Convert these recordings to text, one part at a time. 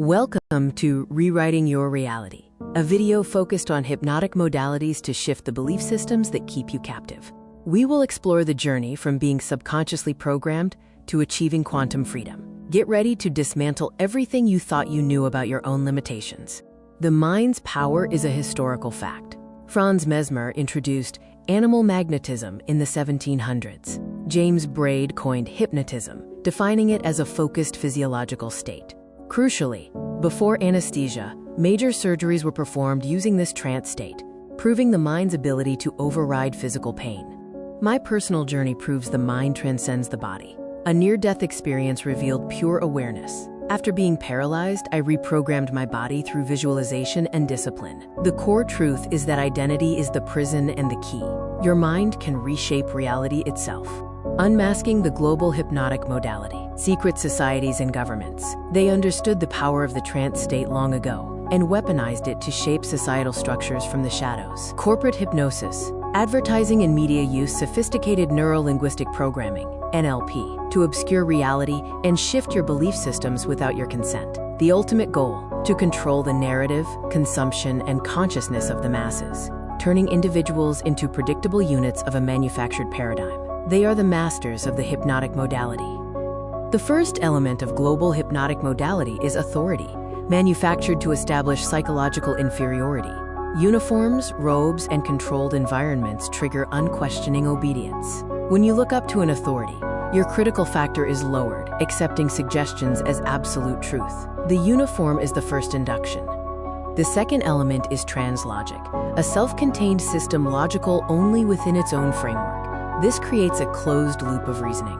Welcome to Rewriting Your Reality, a video focused on hypnotic modalities to shift the belief systems that keep you captive. We will explore the journey from being subconsciously programmed to achieving quantum freedom. Get ready to dismantle everything you thought you knew about your own limitations. The mind's power is a historical fact. Franz Mesmer introduced animal magnetism in the 1700s. James Braid coined hypnotism, defining it as a focused physiological state. Crucially, before anesthesia, major surgeries were performed using this trance state, proving the mind's ability to override physical pain. My personal journey proves the mind transcends the body. A near-death experience revealed pure awareness. After being paralyzed, I reprogrammed my body through visualization and discipline. The core truth is that identity is the prison and the key. Your mind can reshape reality itself. Unmasking the global hypnotic modality. Secret societies and governments. They understood the power of the trance state long ago and weaponized it to shape societal structures from the shadows. Corporate hypnosis. Advertising and media use sophisticated neuro-linguistic programming, NLP, to obscure reality and shift your belief systems without your consent. The ultimate goal, to control the narrative, consumption, and consciousness of the masses, turning individuals into predictable units of a manufactured paradigm. They are the masters of the hypnotic modality. The first element of global hypnotic modality is authority, manufactured to establish psychological inferiority. Uniforms, robes, and controlled environments trigger unquestioning obedience. When you look up to an authority, your critical factor is lowered, accepting suggestions as absolute truth. The uniform is the first induction. The second element is translogic, a self-contained system logical only within its own framework. This creates a closed loop of reasoning.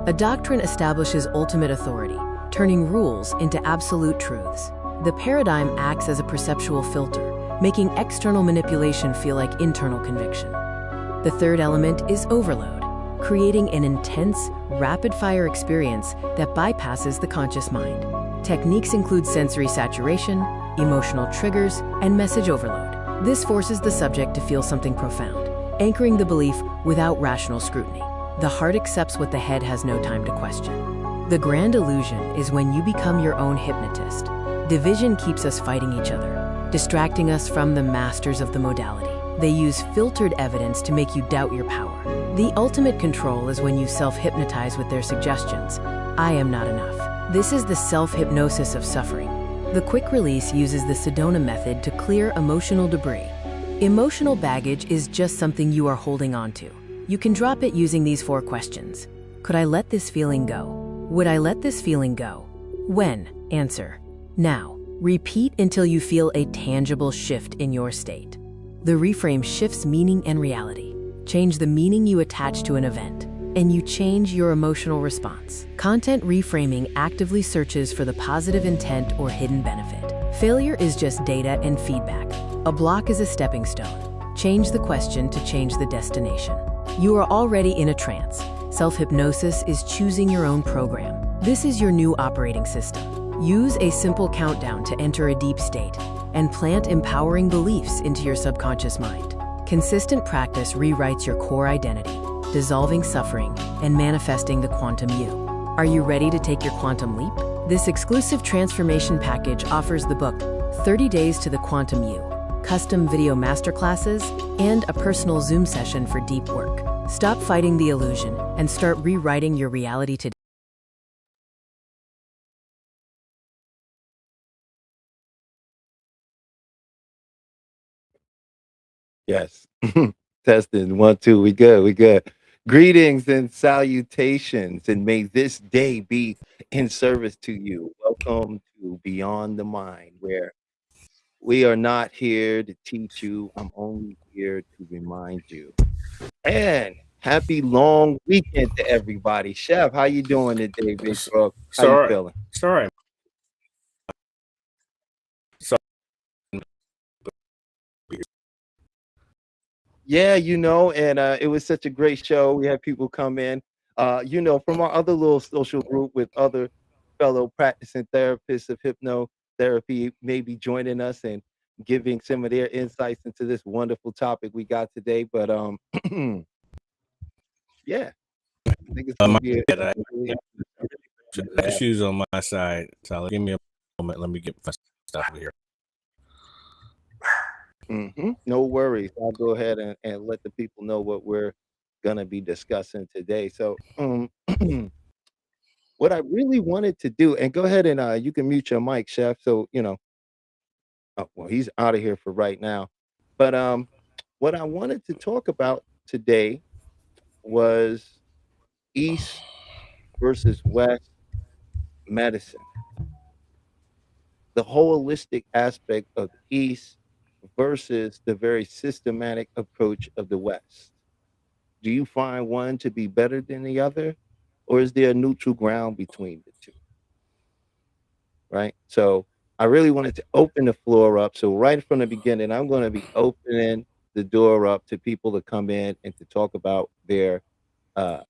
A doctrine establishes ultimate authority, turning rules into absolute truths. The paradigm acts as a perceptual filter, making external manipulation feel like internal conviction. The third element is overload, creating an intense, rapid-fire experience that bypasses the conscious mind. Techniques include sensory saturation, emotional triggers, and message overload. This forces the subject to feel something profound, anchoring the belief without rational scrutiny. The heart accepts what the head has no time to question. The grand illusion is when you become your own hypnotist. Division keeps us fighting each other, distracting us from the masters of the modality. They use filtered evidence to make you doubt your power. The ultimate control is when you self-hypnotize with their suggestions. I am not enough. This is the self-hypnosis of suffering. The quick release uses the Sedona method to clear emotional debris. Emotional baggage is just something you are holding on to. You can drop it using these 4 questions. Could I let this feeling go? Would I let this feeling go? When? Answer. Now. Repeat until you feel a tangible shift in your state. The reframe shifts meaning and reality. Change the meaning you attach to an event, and you change your emotional response. Content reframing actively searches for the positive intent or hidden benefit. Failure is just data and feedback. A block is a stepping stone. Change the question to change the destination. You are already in a trance. Self-hypnosis is choosing your own program. This is your new operating system. Use a simple countdown to enter a deep state and plant empowering beliefs into your subconscious mind. Consistent practice rewrites your core identity, dissolving suffering and manifesting the quantum you. Are you ready to take your quantum leap? This exclusive transformation package offers the book 30 Days to the Quantum You, custom video masterclasses, and a personal Zoom session for deep work. Stop fighting the illusion and start rewriting your reality today. Yes. Testing. 1, 2. We good. We good. Greetings and salutations, and may this day be in service to you. Welcome to Beyond the Mind, where we are not here to teach you. I'm only here to remind you. And happy long weekend to everybody. Chef, how you doing today, big bro? How you feeling? Sorry. Yeah, and it was such a great show. We had people come in, from our other little social group with other fellow practicing therapists of hypnotherapy, maybe joining us and giving some of their insights into this wonderful topic we got today. But yeah, I think it's gonna be a really Issues on my side, Tyler. Give me a moment. Let me get my stuff over here. No worries. I'll go ahead and let the people know what we're gonna be discussing today. So, what I really wanted to do, and go ahead and you can mute your mic, Chef. So oh, well, he's out of here for right now. But what I wanted to talk about today was East versus West medicine, the holistic aspect of the East versus the very systematic approach of the West. Do you find one to be better than the other, or is there a neutral ground between the two? Right. So I really wanted to open the floor up. So right from the beginning, I'm going to be opening the door up to people to come in and to talk about their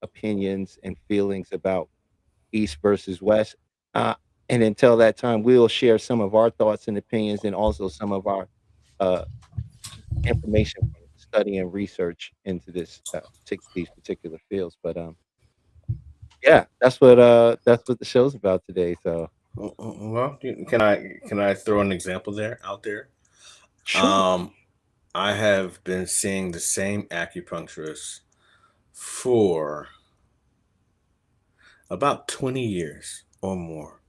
opinions and feelings about East versus West. Uh, and until that time, we'll share some of our thoughts and opinions and also some of our uh, information from study and research into these particular fields. But yeah, that's what the show's about today. So Well, can I throw an example there out there? sure. Um, I have been seeing the same acupuncturist for about 20 years or more.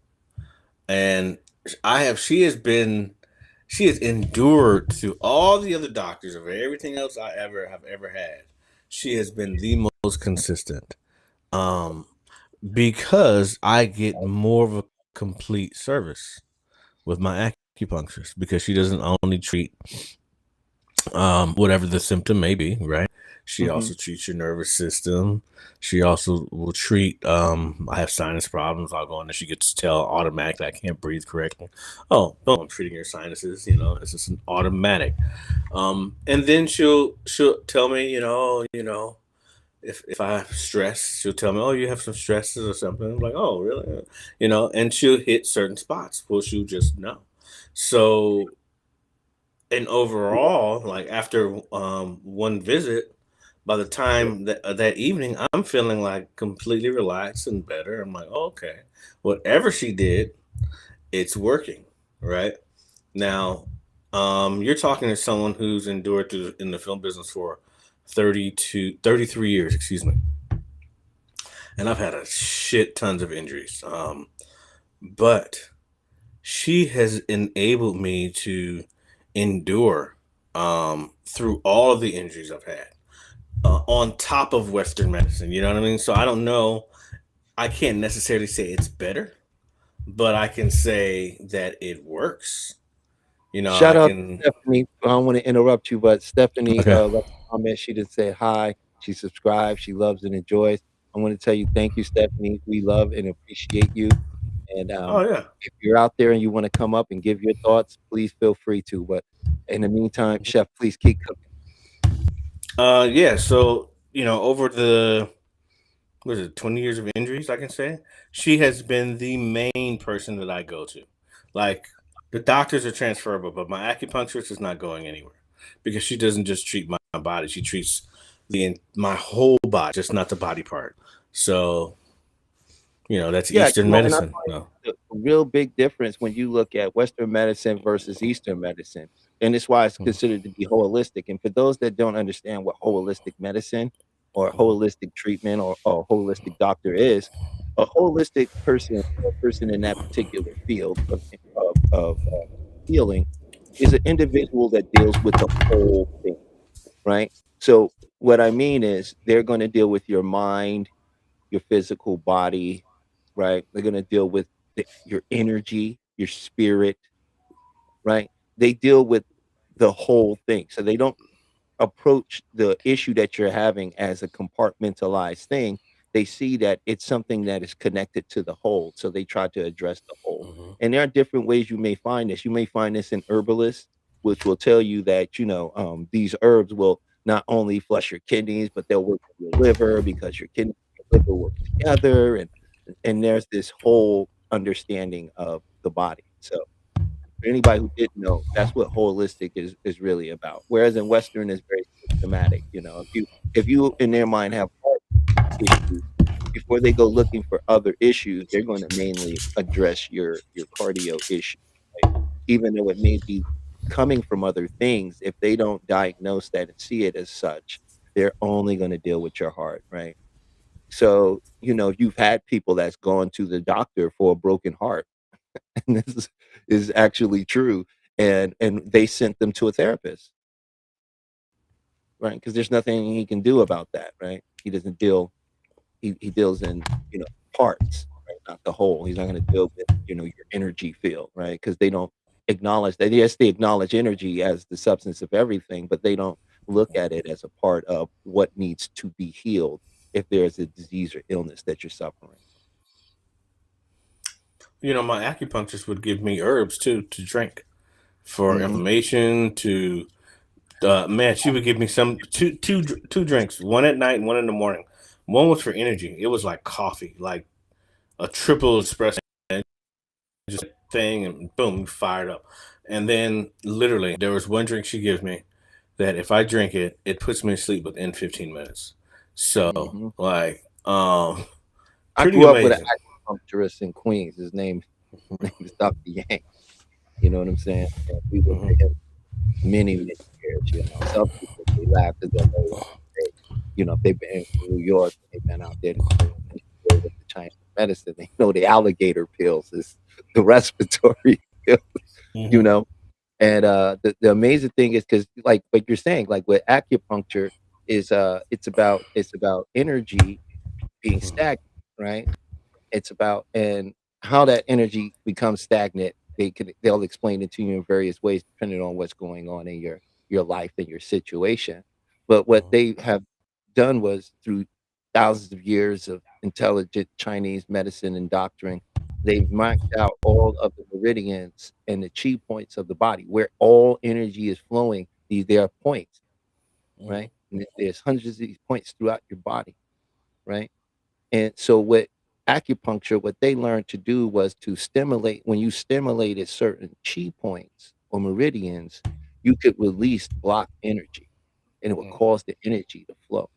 And she has endured through all the other doctors of everything else I ever had. She has been the most consistent. Um, because I get more of a complete service with my acupuncturist because she doesn't only treat whatever the symptom may be, right? She Hmm. also treats your nervous system. She also will treat I have sinus problems. I'll go in and she gets to tell automatically I can't breathe correctly. Oh, boom, I'm treating your sinuses, it's just an automatic. And then she'll tell me, if I have stress, she'll tell me, "Oh, you have some stresses or something." I'm like, "Oh, really?" And she'll hit certain spots. Well, she'll just know. So, and overall, like after one visit, by the time that evening, I'm feeling like completely relaxed and better. I'm like, oh, "Okay, whatever she did, it's working." Right now, you're talking to someone who's endured in the film business for 33 years, excuse me, and I've had a shit tons of injuries. But she has enabled me to endure through all of the injuries I've had, on top of Western medicine. You know what I mean? So I don't know. I can't necessarily say it's better, but I can say that it works. I Shout out can. to Stephanie. I don't want to interrupt you, but Stephanie Okay. left a comment. She just said hi. She subscribed. She loves and enjoys. I want to tell you thank you, Stephanie. We love and appreciate you. And Oh yeah. if you're out there and you want to come up and give your thoughts, please feel free to. But in the meantime, Chef, please keep cooking. Yeah. So over the what is it, 20 years of injuries, I can say, she has been the main person that I go to. Like, the doctors are transferable, but my acupuncturist is not going anywhere because she doesn't just treat my body, she treats my whole body, just not the body part. So, that's Yeah, Eastern and I medicine. find No. the real big difference when you look at Western medicine versus Eastern medicine, and it's why it's Mhm, considered to be holistic. And for those that don't understand what holistic medicine or mhm, holistic treatment or holistic doctor is, a holistic person, a person in that particular field of healing, is an individual that deals with the whole thing, right? So what I mean is they're going to deal with your mind, your physical body, right? They're gonna deal with your energy, your spirit, right? They deal with the whole thing. So they don't approach the issue that you're having as a compartmentalized thing. They see that it's something that is connected to the whole. So they try to address the whole. mhm, And there are different ways you may find this. You may find this in herbalists, which will tell you that, these herbs will not only flush your kidneys, but they'll work with your liver because your kidney and your liver work together. And there's this whole understanding of the body. So for anybody who didn't know, that's what holistic is really about. Whereas in Western is very systematic. If you in their mind have heart issues, before they go looking for other issues, they're going to mainly address your cardio issue, right? Even though it may be coming from other things, if they don't diagnose that and see it as such, they're only going to deal with your heart, right? So, you've had people that's gone to the doctor for a broken heart, and this is actually true, and they sent them to a therapist, right? Because there's nothing he can do about that, right? He doesn't deal he deals in, parts, right? Not the whole. He's not gonna deal with, your energy field, right? Because they don't acknowledge that. Yes, they acknowledge energy as the substance of everything, but they don't look at it as a part of what needs to be healed if there's a disease or illness that you're suffering. My acupuncturist would give me herbs too to drink for Mhm. inflammation. Man, she would give me two drinks, one at night and one in the morning. One was for energy. It was like coffee, like a triple espresso just thing, and boom, fired up. And then literally, there was one drink she gives me that if I drink it, it puts me to sleep within 15 minutes. So, Mhm. like, I pretty grew up with an amazing. acupuncturist in Queens. His name is Dr. Yang. You know what I'm saying? And we went to Mhm. him many, many years. Some people they laugh because if they've been in New York, they've been out there in Queens and they deal with the Chinese medicine. They know the alligator pills is the respiratory pill, you Mhm. know. And the amazing thing is because like you're saying, like with acupuncture is it's about energy being Mhm. stagnant, right? It's about and how that energy becomes stagnant, they'll explain it to you in various ways depending on what's going on in your life and your situation. But what Mhm. they have done was through thousands of years of intelligent Chinese medicine and doctrine, they've marked out all of the meridians and the chi points of the body where all energy is flowing. There are points, Mhm. right? And there's hundreds of these points throughout your body, right? And so what acupuncture, what they learned to do was to stimulate when you stimulated certain chi points or meridians, you could release blocked energy and it would Mhm. cause the energy to flow.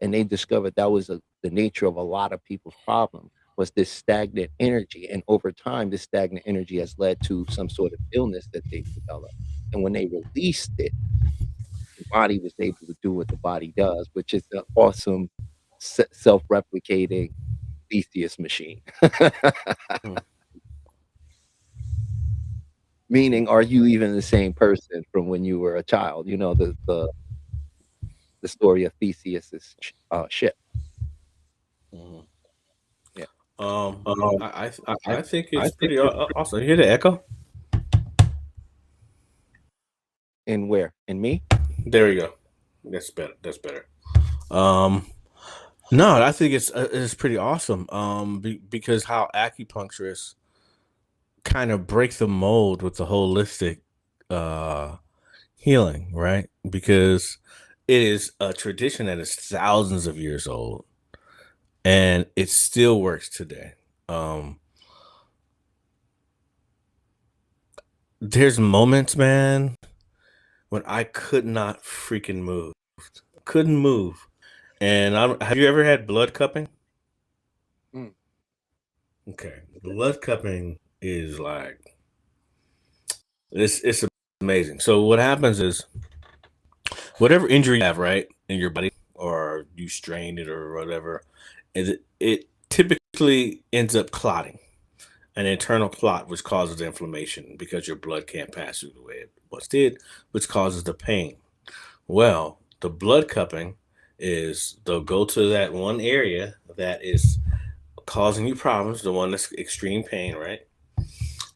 And they discovered that was the nature of a lot of people's problem was this stagnant energy. And over time, this stagnant energy has led to some sort of illness that they developed. And when they released it, the body was able to do what the body does, which is an awesome self-replicating Theseus machine. Mhm. Meaning, are you even the same person from when you were a child? The story of Theseus's ship. Mhm. Yeah. Um, Um, I think I it's think pretty it's awesome. You hear the echo? in where? In me? There you go. That's better. That's better. Um, no, I think it's pretty awesome. Because how acupuncturists kind of break the mold with the holistic uh healing, right? Because it is a tradition that is thousands of years old and it still works today. Um, there's moments, man, when I could not freaking move. Couldn't move. And have you ever had blood cupping? Mm, Okay. Blood cupping is like it's amazing. So what happens is whatever injury you have, right, in your body, or you strain it or whatever, it typically ends up clotting, an internal clot, which causes inflammation because your blood can't pass through the way it once did, which causes the pain. Well, the blood cupping is they'll go to that one area that is causing you problems, the one that's extreme pain, right?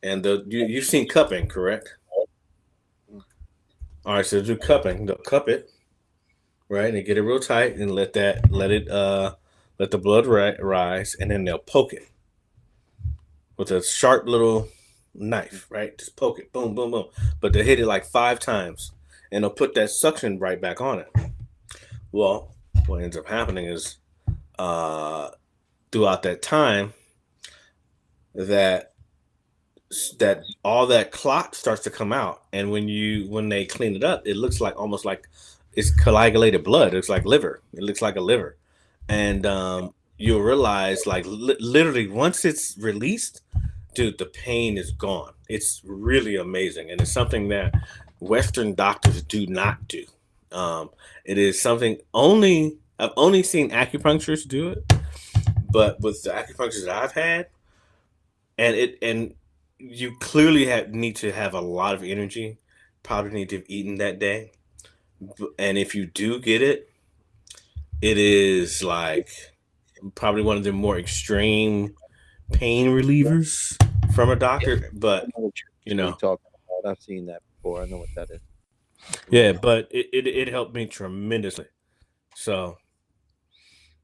And you've seen cupping, correct? mm, All right, so do cupping. They'll cup it, right, and get it real tight, and let the blood rise, and then they'll poke it with a sharp little mm, knife, right? Just poke it, boom, boom, boom. But they hit it like 5 times, and they'll put that suction right back on it. Well, what ends up happening is, uh, throughout that time, that that all that clot starts to come out, and when they clean it up, it looks like almost like it's coagulated blood. It's like liver. It looks like a liver, and you'll realize, like, literally, once it's released, dude, the pain is gone. It's really amazing, and it's something that Western doctors do not do. It is something I've only seen acupuncturists do it, but with the acupuncturists that I've had, and you clearly need to have a lot of energy, probably need to have eaten that day, and if you do get it, it is like probably one of the more extreme pain relievers from a Yeah, doctor, I but know what you you're know, talking about. I've seen that before. I know what that is. yeah, Mhm. but it helped me tremendously. So,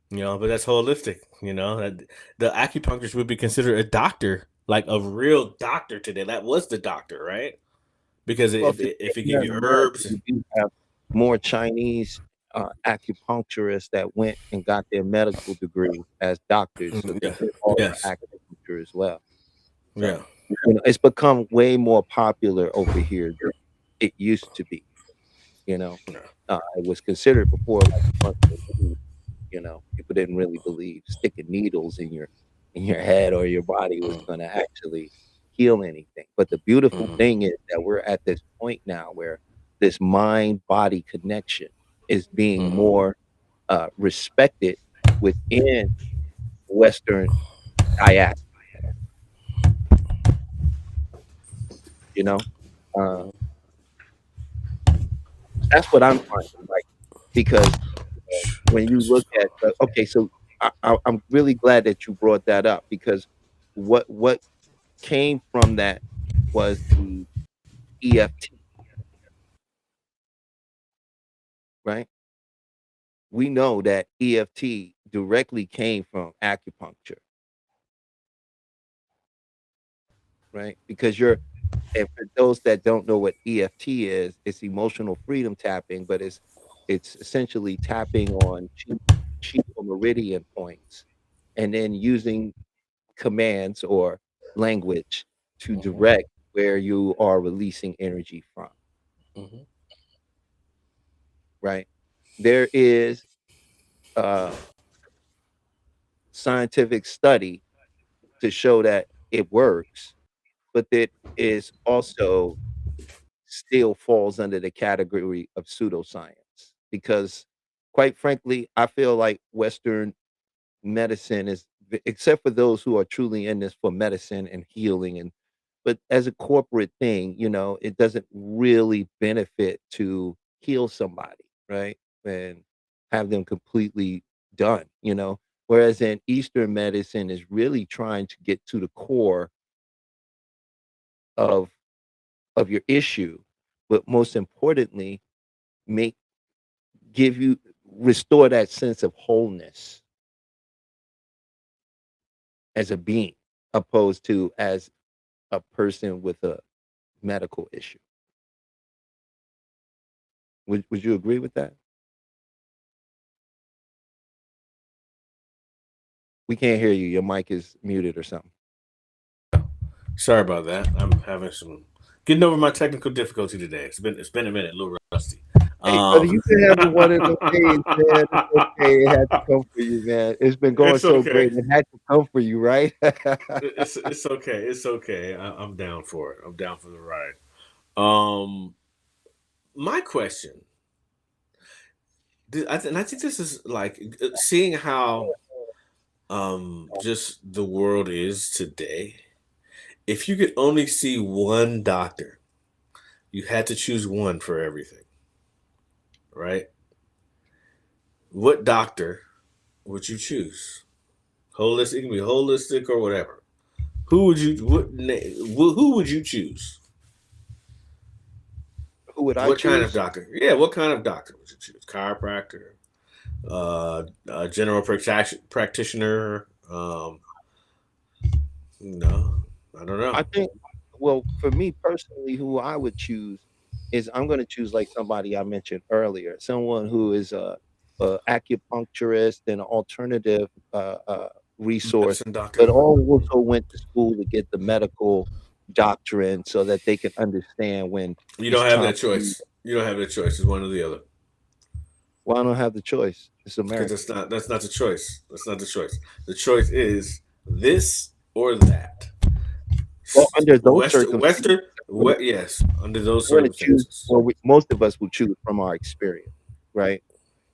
but that's holistic. That the acupuncturist would be considered a doctor, like a real doctor today. That was the doctor, right? Because Well, if it here give in you America, herbs, you do have more Chinese acupuncturists that went and got their medical degree as doctors, so yeah, they are yes, acupuncture as well. yeah, So, it's become way more popular over here than it used to be. You know, yeah. it was considered before like a bunch of voodoo. People didn't really believe sticking needles in your head or your body was Mm, gonna actually heal anything. But the beautiful mhm, thing is that we're at this point now where this mind-body connection is being mhm, more respected within Western diaspora, you know? Uh, mhm. that's what I'm finding, like, because when you look at okay, so I'm really glad that you brought that up because what came from that was the EFT, right? We know that EFT directly came from acupuncture, right? Because and for those that don't know what EFT is, it's emotional freedom tapping, but it's essentially tapping on chi or meridian points and then using commands or language to Mhm, direct where you are releasing energy from, mhm, right? There is a scientific study to show that it works, but it is also still falls under the category of pseudoscience because quite frankly, I feel like Western medicine is except for those who are truly in this for medicine and healing but as a corporate thing, it doesn't really benefit to heal somebody, right? And have them completely done, Whereas in Eastern medicine is really trying to get to the core of your issue, but most importantly, make give you restore that sense of wholeness as a being, opposed to as a person with a medical issue. Would you agree with that? We can't hear you. Your mic is muted or something. Sorry about that. I'm having some getting over my technical difficulty today. It's been a minute, a little rusty. Hey, brother, Um, you can have one of those days, man. It's okay. It had to come for you, man. It's been going it's so okay. great. It had to come for you, right? It's okay. It's okay. I'm down for it. I'm down for the ride. Um, my question, and I think this is like seeing how just the world is today. If you could only see one doctor, you had to choose one for everything, right? What doctor would you choose? Holistic, it can be holistic or whatever. Who would you who would you choose? Who would I What kind of choose? doctor? Yeah, what kind of doctor would you choose? Chiropractor, general practitioner. No, I don't I know. think, well, for me personally, who I would choose is I'm going to choose like somebody I mentioned earlier, someone who is a acupuncturist and an alternative resource, Medicine doctor. but also went to school to get the medical doctrine so that they can understand when You it's don't have time that to use choice. You don't have that choice. It's one or the other. Well, I don't have the choice. It's Because America. that's not the choice. That's not the choice. The choice is this or that. Well, under those circumstances, Western, yes, under those we're going to choose. circumstances. Well, most of us will choose from our experience, right?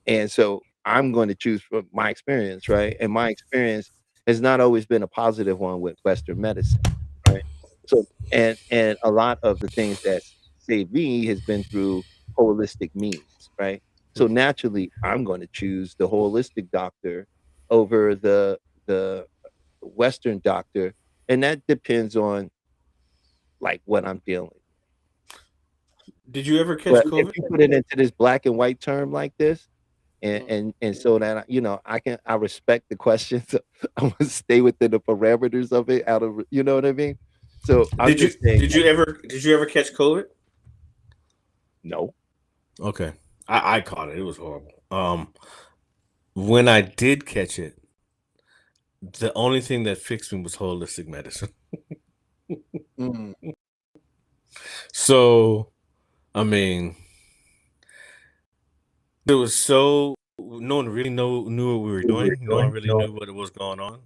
And so I'm going to choose from my experience, right? And my experience has not always been a positive one with Western medicine, right? So, and a lot of the things that saved me has been through holistic means, right? So naturally, I'm going to choose the holistic doctor over the Western doctor, and that depends on like what I'm dealing. Did you ever catch But if COVID? you put it into this black and white term like this, and Mm. so that I respect the questions. I'm gonna stay within the parameters of it. Out of you know what I mean. So I'm just saying did you ever catch COVID? no. Okay, I caught it. It was horrible. When I did catch it, the only thing that fixed me was holistic medicine. Mm. So, I mean, it was so no one really knew what we were doing. No one really knew what was going on.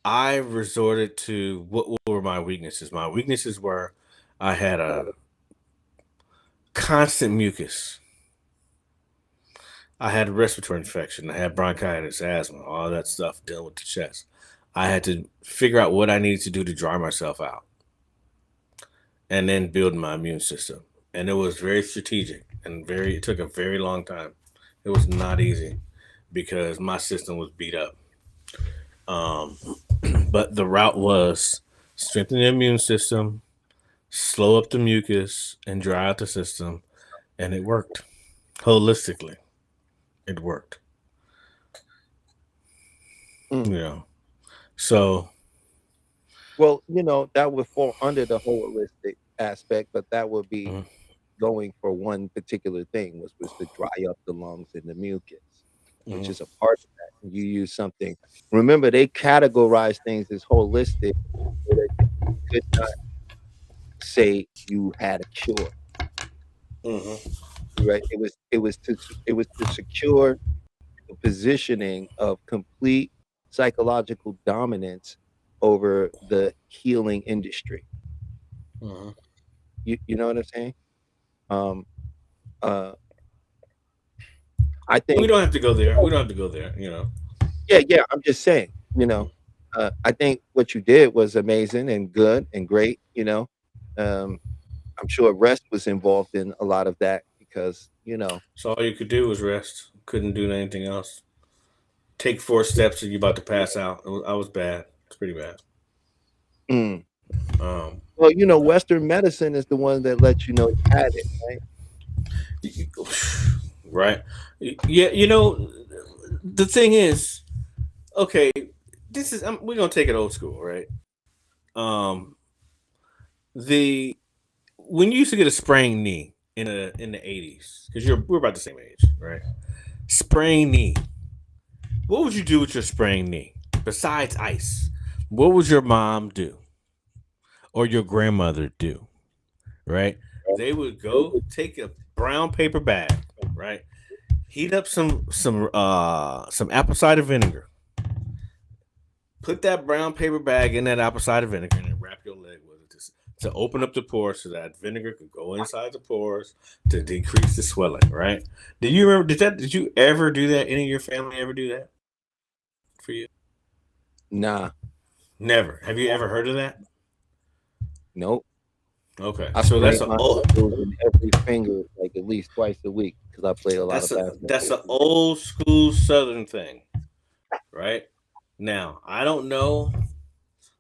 I resorted to what were my weaknesses. My weaknesses were I had a constant mucus. I had a respiratory infection. I had bronchitis, asthma, all that stuff dealing with the chest. I had to figure out what I needed to do to dry myself out and then build my immune system. And it was very strategic and it took a very long time. It was not easy because my system was beat up. But the route was strengthen the immune system, slow up the mucus, and dry out the system. And it worked holistically. It worked. Mm. So Well, that would fall under the holistic aspect, but that would be mm, going for one particular thing, was to dry up the lungs and the mucus, which mm, is a part of that. You use something. Remember, they categorize things as holistic, so that you could not say you had a cure, mhm, right? It was to secure the positioning of complete psychological dominance over the healing industry. mhm. You know what I'm saying? Um, uh, I We think, don't have to go there. We don't have to go there. yeah, yeah. I'm just saying, I think what you did was amazing and good and great. Um, I'm sure rest was involved in a lot of that because, So all you could do was rest. Couldn't do anything else. Take 4 steps and you're about to pass out. I was bad. It's pretty bad. mm. Um, Well, Western medicine is the one that lets you know you had it, right? right? Yeah, the thing is, okay, this is we're gonna take it old school, right? Um, the when you used to get a sprained knee in the 80s, because we're about the same age, right? Sprained knee. What would you do with your sprained knee besides ice? What would your mom do or your grandmother do? Right? They would go take a brown paper bag, right? Heat up some apple cider vinegar. Put that brown paper bag in that apple cider vinegar and then wrap your leg with it to open up the pores so that vinegar could go inside the pores to decrease the swelling, right? Do you remember did you ever do that? Any of your family ever do that for you? Nah, Never. Have you ever heard of that? nope. Okay. I So sprained my ankles in every finger like at least twice a week because I played a lot of basketball. that's an old school Southern thing, right? Now, I don't know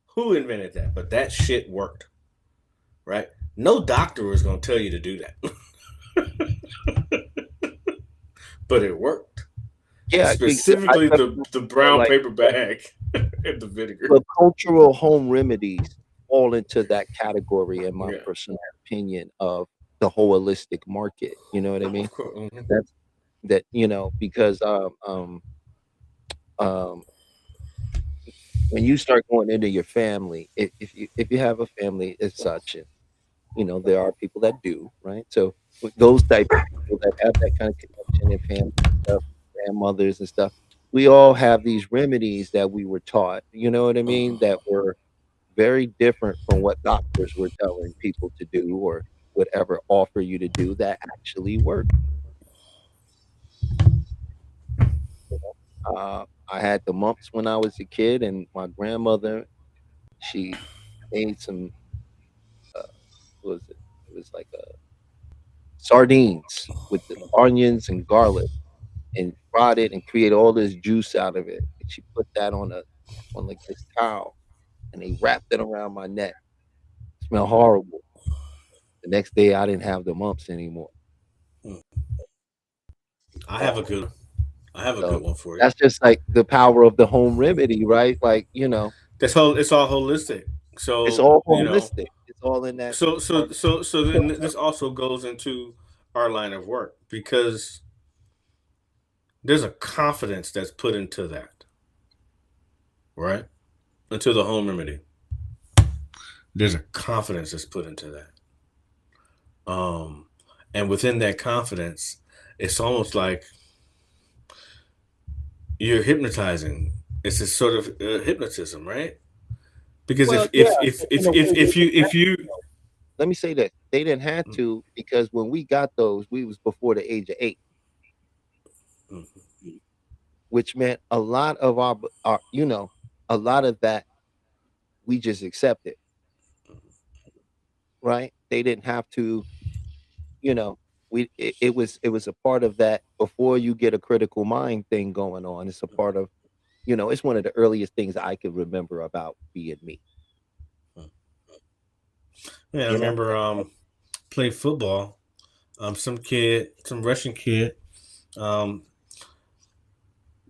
who invented that, but that shit worked, right? No doctor was going to tell you to do that, but it worked. Yeah, Specifically, the brown paper bag and the vinegar. The cultural home remedies fall into that category, in my personal opinion, of the holistic market. You know what I mean? Mm-hmm. That's that. Because when you start going into your family, if you have a family as such, and there are people that do, right? So with those type of people that have that kind of connection extended family stuff, grandmothers and stuff. We all have these remedies that we were taught, you know what I mean, that were very different from what doctors were telling people to do or whatever offer you to do that actually work. I had the mumps when I was a kid, and my grandmother, she made some, what was it? It was like sardines with the onions and garlic, and fried it and create all this juice out of it. And she put that on like this towel, and they wrapped it around my neck. It smelled horrible. The next day, I didn't have the mumps anymore. I have a good So one for you. that's just like the power of the home remedy, right? Like, It's all holistic. it's So, all you know, holistic. It's all in that. so then this also goes into our line of work because there's a confidence that's put into that, right? Into the home remedy. There's a confidence that's put into that. And within that confidence, it's almost like you're hypnotizing. It's a sort of hypnotism, right? Because Well, yeah, in a way they if you didn't have if you to. Let me say this: they didn't have to because when we got those, we was before the age of 8, Mhm. which meant a lot of a lot of that we just accepted, right? They didn't have to, you know, it was a part of that before you get a critical mind thing going on. It's a part of, it's one of the earliest things I can remember about being me. Yeah, I You know, remember playing football. Some Russian kid, um,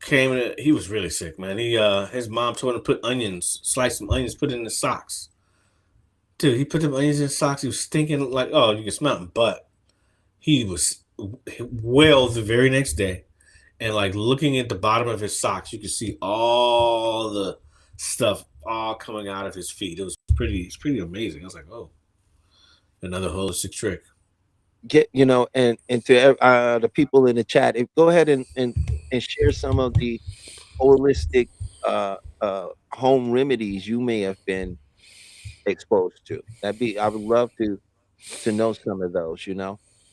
came in. He was really sick, man. His mom told him to slice some onions, put it in his socks. Dude, he put them onions in his socks. He was stinking like, oh, you can smell him. But he was well the very next day, and like looking at the bottom of his socks, you could see all the stuff all coming out of his feet. It's pretty amazing. I was like, oh, another holistic trick. and to the people in the chat, go ahead and share some of the holistic home remedies you may have been exposed to. I would love to know some of those.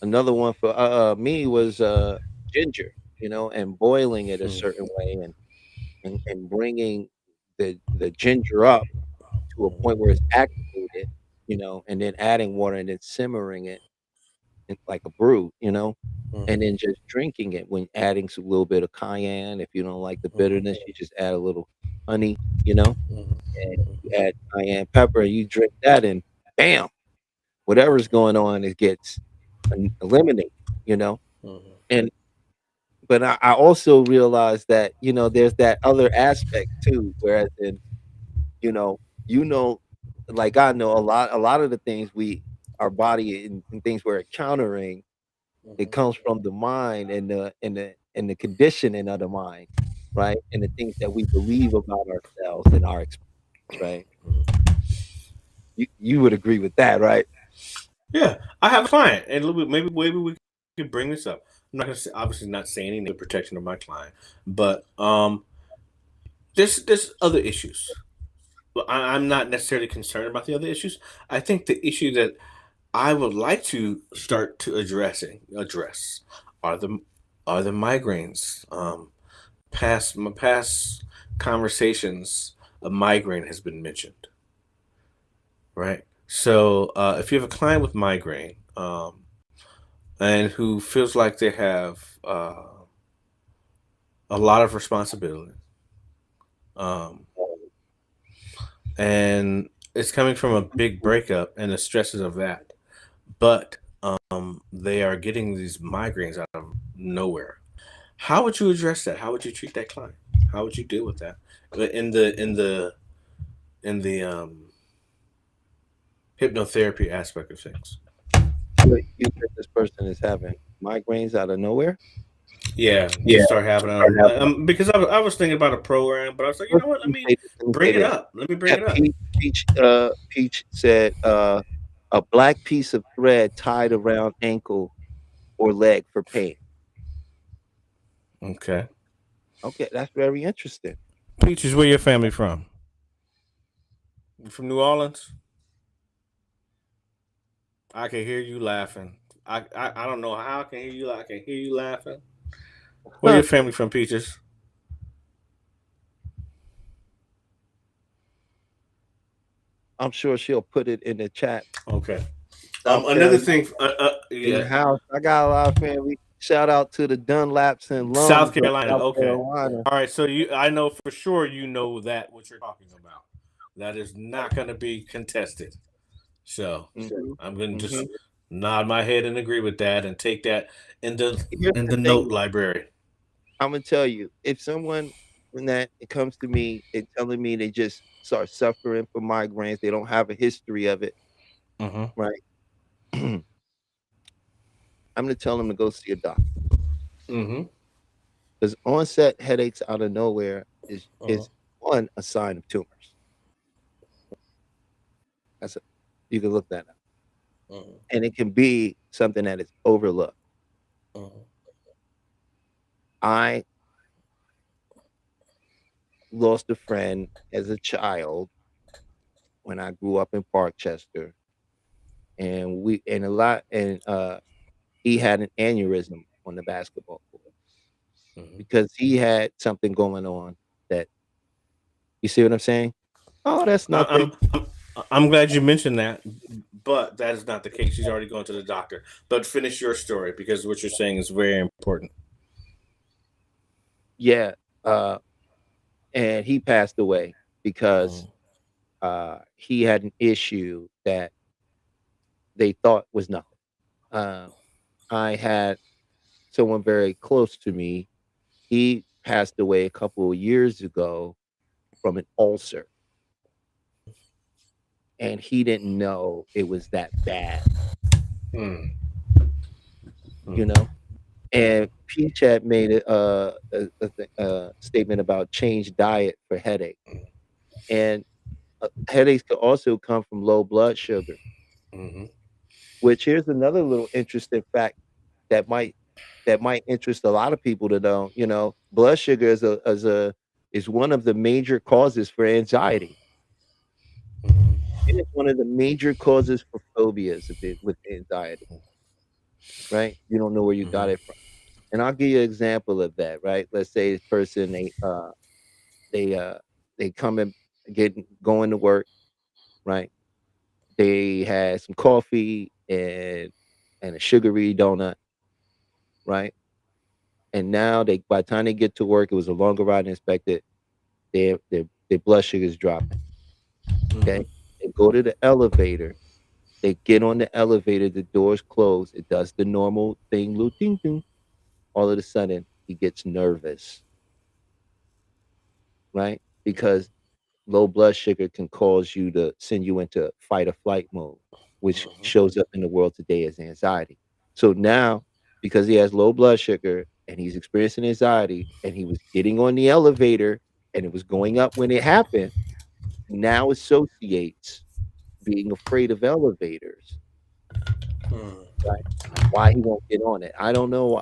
Another one for me was ginger, and boiling it a Hmm. certain way, and bringing the ginger up to a point where it's activated, and then adding water and then simmering it like a brew, and Hmm. then just drinking it when adding a little bit of cayenne. If you don't like the bitterness, Hmm. you just add a little honey, and you Hmm. add cayenne pepper, and you drink that, and bam, whatever's going on, it gets eliminated, you know. Hmm. And but I also realized that there's that other aspect too, whereas in you know you know, like I know a lot of the things our body and things we're encountering, it Hmm. comes from the mind and the conditioning of the mind, right? And the things that we believe about ourselves and our experience, right? You would agree with that, right? Yeah, I have a client, and maybe we could bring this up. I'm not gonna say, obviously not saying any name protection of my client, but there's other issues. Well, I'm not necessarily concerned about the other issues. I think the issue that I would like to start to address are the migraines. My past conversations, a migraine has been mentioned, right? So if you have a client with migraine, and who feels like they have a lot of responsibility, um, and it's coming from a big breakup and the stresses of that, but they are getting these migraines out of nowhere. How would you address that? How would you treat that client? How would you deal with that in the hypnotherapy aspect of things? You think this person is having migraines out of nowhere? Yeah, Yeah. just start having because I was thinking about a program, but I was like, you Let know what? me say this. Let me say Bring it this. up. Let me bring Yeah, it up. Peach said, a black piece of thread tied around ankle or leg for pain. Okay. Okay, that's very interesting. Peaches, where your family from? You from New Orleans? I can hear you laughing. I don't know how I can hear you. I can hear you laughing. Where your family from, Peaches? I'm sure she'll put it in the chat. Okay. South Another Carolina thing. in the Yeah, house. I got a lot of family. Shout out to the Dunlaps and South Lums of Carolina. South Okay. Carolina. All right. So I know for sure you know that what you're talking about. That is not going to be contested. So Mhm, I'm going to just mhm. nod my head and agree with that, and take that in the Here's in the the thing. note library. I'm gonna tell you, if someone when that it comes to me and telling me they just start suffering from migraines, they don't have a history of it, Mm-hmm. right? I'm gonna tell them to go see a doctor Mm-hmm. because onset headaches out of nowhere Uh-huh. is one a sign of tumors. That's a, you can look that up, Uh-huh. and it can be something that is overlooked. Uh-huh. I lost a friend as a child when I grew up in Parkchester, and he had an aneurysm on the basketball court Mm-hmm. because he had something going on that you see what I'm saying? Oh, that's I- nothing. I'm glad you mentioned that, but that is not the case. She's already gone to the doctor. But finish your story, because what you're saying is very important. Yeah. Uh, and he passed away because Mm-hmm. he had an issue that they thought was nothing. Uh, I had someone very close to me. He passed away a couple of years ago from an ulcer, and he didn't know it was that bad, you know? And Peach had made a statement about change diet for headache, and headaches could also come from low blood sugar. Mm-hmm. Which here's another little interesting fact that might interest a lot of people to know. You know, blood sugar is one of the major causes for anxiety. It is one of the major causes for phobias with anxiety. Right? You don't know where you got Mm-hmm. it from. And I'll give you an example of that. Right? Let's say this person they uh they come and going to work. Right? They had some coffee and a sugary donut. Right? And now by the time they get to work, it was a longer ride than expected. Their blood sugar is dropping. Mm-hmm. Okay, they go to the elevator. They get on the elevator. The doors close. It does the normal thing, little ding ding. All of a sudden, he gets nervous, right? Because low blood sugar can cause you to send you into fight or flight mode, which Mm-hmm. shows up in the world today as anxiety. So now, because he has low blood sugar and he's experiencing anxiety and he was getting on the elevator and it was going up when it happened, now associates being afraid of elevators, right? Why he won't get on it. I don't know why,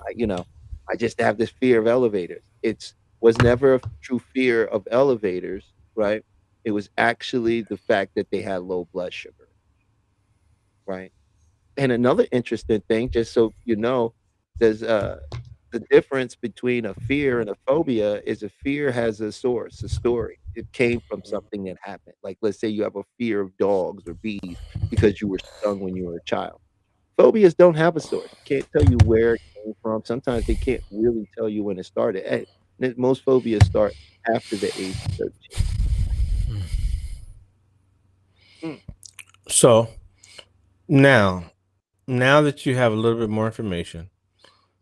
I just have this fear of elevators. It's was never a true fear of elevators, right? It was actually the fact that they had low blood sugar, right? And another interesting thing, just so you know, there's the difference between a fear and a phobia is a fear has a source, a story. It came from something that happened. Like let's say you have a fear of dogs or bees because you were stung when you were a child. Phobias don't have a source. Can't tell you where it came from. Sometimes they can't really tell you when it started. Most phobias start after the age of 13. Mm, So now, now that you have a little bit more information,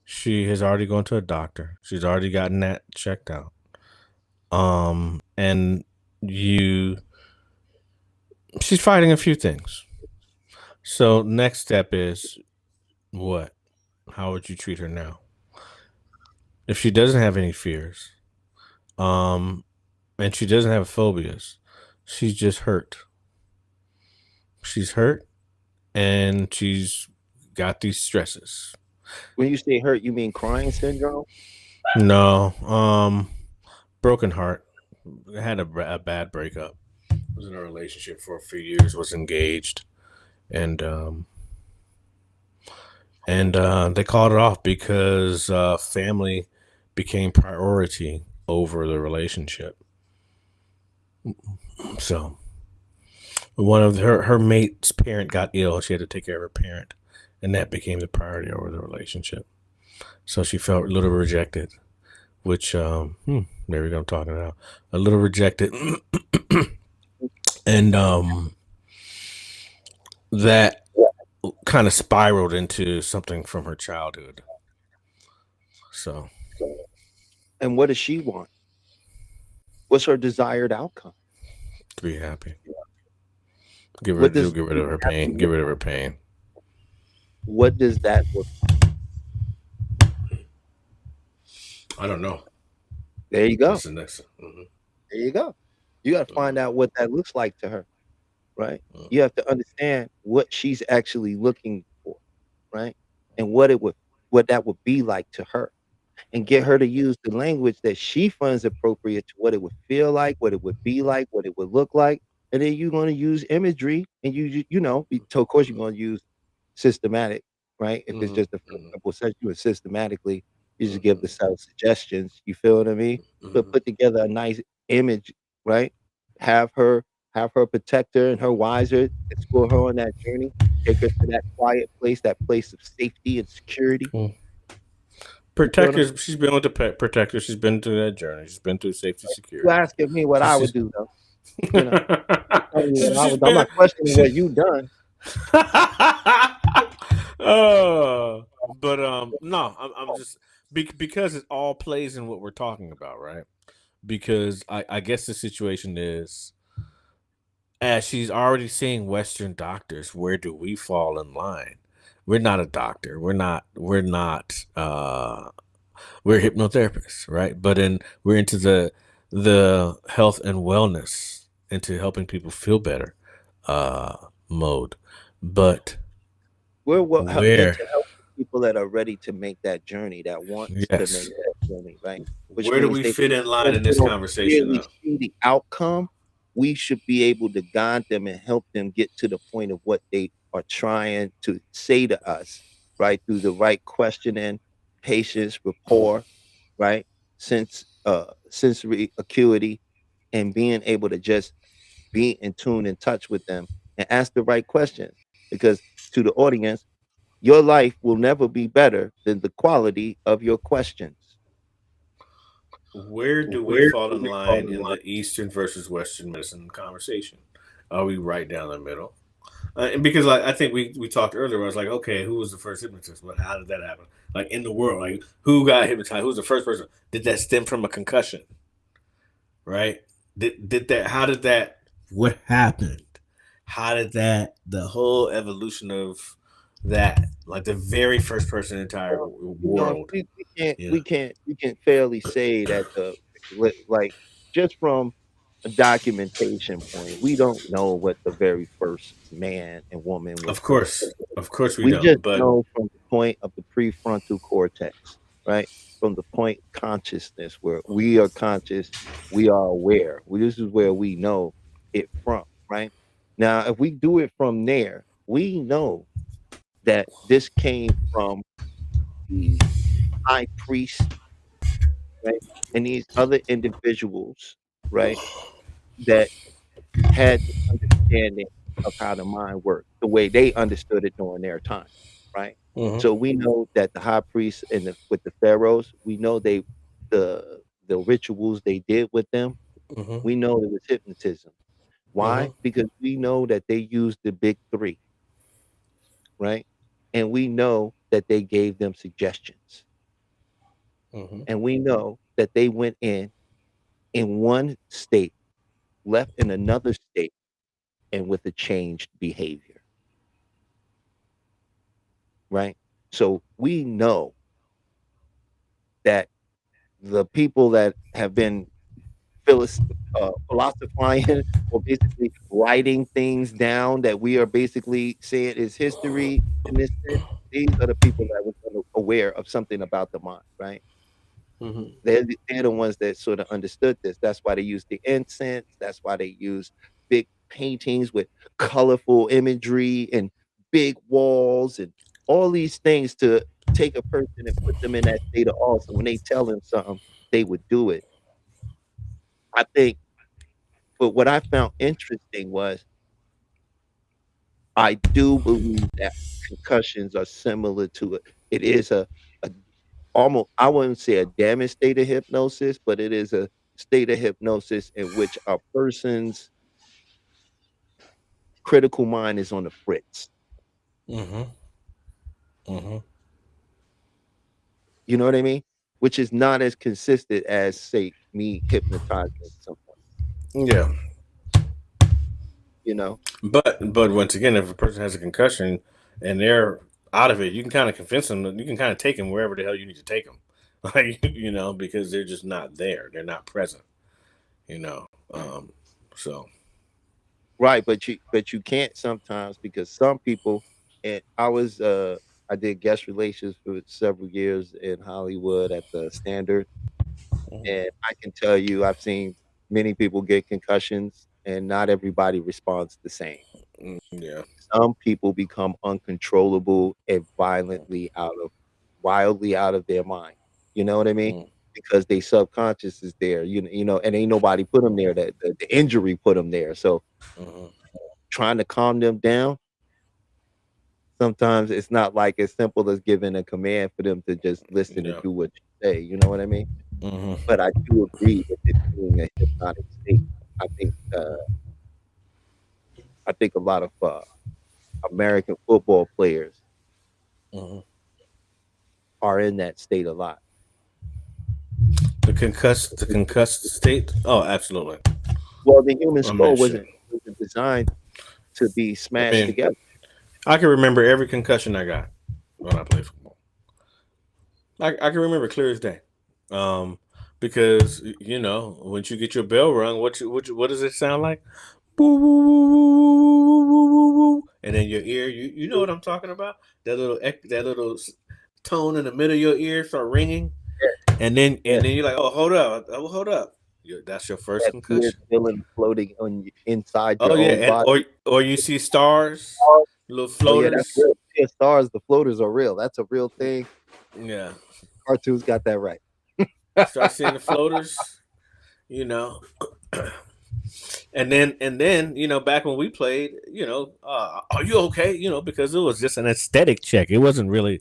she has already gone to a doctor. She's already gotten that checked out. And you, she's fighting a few things. So next step is what? How would you treat her now? If she doesn't have any fears, um, and she doesn't have phobias, she's just hurt. She's hurt, and she's got these stresses. When you say hurt, you mean crying syndrome? No. Broken heart. I had a bad breakup. Was in a relationship for a few years. Was engaged, and they called it off because family became priority over the relationship. So one of her mate's parent got ill. She had to take care of her parent, and that became the priority over the relationship. So she felt a little rejected, which there we go. I'm talking now. A little rejected, and that kind of spiraled into something from her childhood. So And what does she want? What's her desired outcome? to be happy, What does get rid of being her happy pain, get look? rid of her pain. What does that look? I don't know. There you go. That's the next. Mm-hmm. There you go. You got to find out what that looks like to her, right? Mm-hmm. You have to understand what she's actually looking for, right? And what that would be like to her, and get her to use the language that she finds appropriate to what it would feel like, what it would be like, what it would look like. And then you're going to use imagery, and so of course you're going to use systematic, right? If it's Mm-hmm. just a first Mm-hmm. couple sessions, you would systematically, you just give the Mm-hmm. self suggestions. You feel what I mean? But Mm-hmm. put together a nice image, right? Have her have her protector and her wiser, escort her on that journey, take her to that quiet place, that place of safety and security. Mm. You feel what I'm Protectors. She's been with the pet protector. She's been through that journey. She's been through safety, You security. asking me what I She's would just. do though, you know? I'm telling you what I She's would. I'm been. not questioning She, what you done. but no, I'm just because it all plays in what we're talking about, right? Because I guess the situation is, as she's already seeing Western doctors, where do we fall in line? We're not a doctor. We're not we're hypnotherapists, right? But we're into the health and wellness, into helping people feel better uh mode. But We're there where to help people that are ready to make that journey, that wants to make yes. that journey, right? Which Where do means we they fit in line once in they this don't conversation clearly though? see the outcome, we should be able to guide them and help them get to the point of what they are trying to say to us, right? Through the right questioning, patience, rapport, right? Sensory acuity, and being able to just be in tune and touch with them and ask the right questions. Because to the audience, your life will never be better than the quality of your questions. Where do we Where fall do in we fall line in in line? the Eastern versus Western medicine conversation? Are we right down the middle? And because I think we talked earlier, I was like, okay, who was the first hypnotist? But how did that happen? Like in the world, like who got hypnotized? Who's the first person? Did that stem from a concussion? Right? Did that? How did that? What happened? How did that? The whole evolution of that, like the very first person in the entire Well, world. we can't You know. we can fairly say that like just from a documentation point, we don't know what the very first man and woman was doing. Of course, we We don't. just But know from the point of the prefrontal cortex, right? From the point consciousness where we are conscious, we are aware. This is where we know it from, right? Now, if we do it from there, we know that this came from the high priest, right? And these other individuals, right, that had the understanding of how the mind worked, the way they understood it during their time, right? mhm, So we know that the high priests and with the pharaohs, we know the rituals they did with them. mhm, We know it was hypnotism. Why? mhm, Because we know that they used the big three, right? And we know that they gave them suggestions. mhm. And we know that they went in one state, left in another state, and with a changed behavior, right? So we know that the people that have been philosophizing or basically writing things down that we are basically saying is history in this sense, these are the people that were aware of something about the mind, right? Mhm. They're the ones that sort of understood this. That's why they use the incense. That's why they use big paintings with colorful imagery and big walls and all these things to take a person and put them in that state of awe. So when they tell them something, they would do it. I think, but what I found interesting was I do believe that concussions are similar to it. It is a almost, I wouldn't say a damaged state of hypnosis, but it is a state of hypnosis in which a person's critical mind is on the fritz. Mhm. Mhm. You know what I mean? Which is not as consistent as, say, me hypnotizing someone, Yeah. you know? But once again, if a person has a concussion and they're out of it, you can kind of convince them. You can kind of take them wherever the hell you need to take them, like because they're just not there. They're not present. You know. So. Right, but you can't sometimes because some people, and I did guest relations for several years in Hollywood at the Standard. Mhm. And I can tell you, I've seen many people get concussions, and not everybody responds the same. Yeah. Some people become uncontrollable and wildly out of their mind. You know what I mean? Mm. Because they subconscious is there. And ain't nobody put them there. That the injury put them there. So Mhm. trying to calm them down, sometimes it's not like as simple as giving a command for them to just listen and Yeah. do what you say. You know what I mean? Mhm. But I do agree with it being a hypnotic state. I think I think a lot of American football players Mhm. are in that state a lot. The concussed state. Oh, absolutely. Well, the human I mean, skull shit. wasn't designed to be I smashed mean, together. I can remember every concussion I got when I played football. I can remember clear as day. Um, because once you get your bell rung, what does it sound like? Woo, woo, woo, woo, woo, woo, woo, woo. And then your ear, you know what I'm talking about? That little tone in the middle of your ear start ringing, and then Yeah, and then you're like, oh, hold up, that's your first that weird concussion. feeling floating on inside Oh your yeah, own and body. or you see stars, little Oh yeah, that's floaters. real. Yeah, stars, the floaters are real. That's a real thing. Yeah, Cartoons got that right. start seeing the floaters. You know, and then back when we played, are you okay? Because it was just an aesthetic check. It wasn't really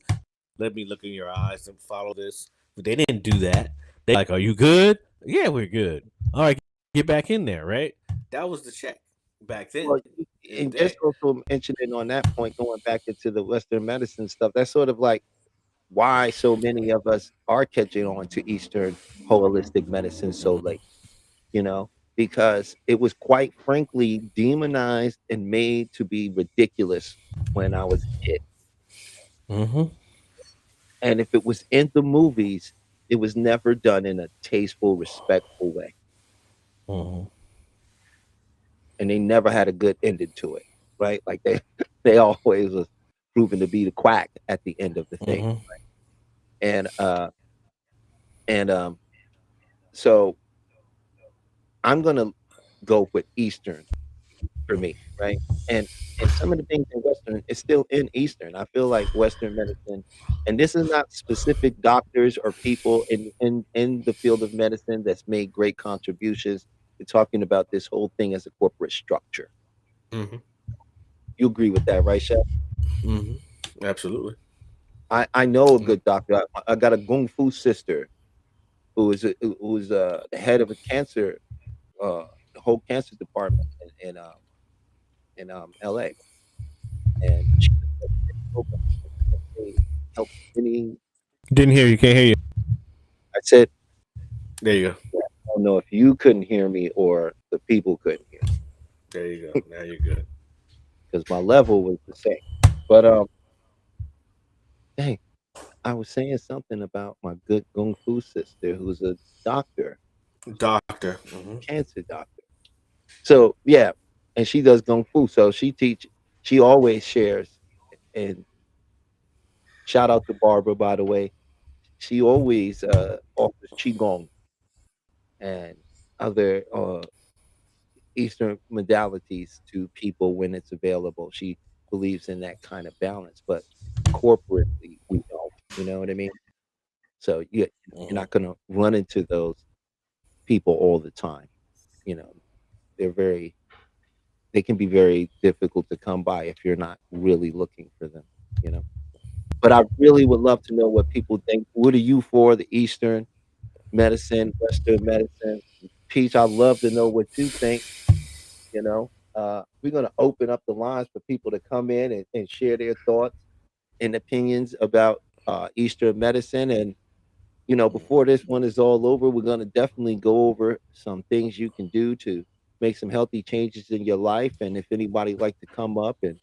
let me look in your eyes and follow this. But they didn't do that. They like, are you good? Yeah, we're good. All right, get back in there, right? That was the check back then Well, in the and just day. also mentioning on that point, going back into the Western medicine stuff, that's sort of like why so many of us are catching on to Eastern holistic medicine so Mm-hmm. late, you know, because it was quite frankly demonized and made to be ridiculous when I was a kid. Mm-hmm. And if it was in the movies, it was never done in a tasteful, respectful way. Mm-hmm. And they never had a good ending to it, right? Like they they always was proven to be the quack at the end of the thing. Mm-hmm. And and so I'm gonna go with Eastern for me, right? And and some of the things in Western is still in Eastern. I feel like Western medicine, and this is not specific doctors or people in the field of medicine that's made great contributions to talking about this whole thing as a corporate structure. Mm-hmm. You agree with that, right, Chef? Mm-hmm. Absolutely. I know a good doctor. I got a kung fu sister who's the head of a cancer uh the whole cancer department in LA, and she does programs that they help many. Didn't hear you. Can't hear you. I said, There you go. I don't know if you couldn't hear me or the people couldn't hear There you go. Now you're good. because my level was the same. But dang, I was saying something about my good kung fu sister who's a doctor, Doctor. Mm-hmm. cancer doctor. So yeah, and she does kung fu. So she always shares, and shout out to Barbara, by the way. she always offers qigong and other Eastern modalities to people when it's available. She believes in that kind of balance, but corporately we don't. You know what I mean? So you're Mhm. not going to run into those people all the time. You know, they're very they can be very difficult to come by if you're not really looking for them. You know, but I really would love to know what people think. What are you for? The Eastern medicine, Western medicine? Peach, I'd love to know what you think. You know, we're going to open up the lines for people to come in and share their thoughts and opinions about Eastern medicine. And, you know, before this one is all over, we're going to definitely go over some things you can do to make some healthy changes in your life. And if anybody like to come up and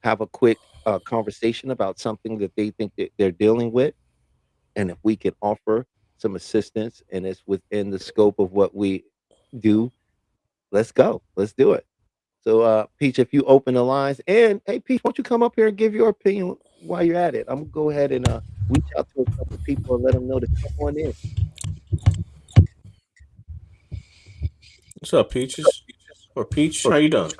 have a quick conversation about something that they think that they're dealing with, and if we can offer some assistance and it's within the scope of what we do, let's go. Let's do it. So, Peach, if you open the lines, and hey, Peach, why don't you come up here and give your opinion while you're at it? I'm gonna go ahead and reach out to a couple people and let them know to come on in. What's up, Peaches? Or Peach? How you doing?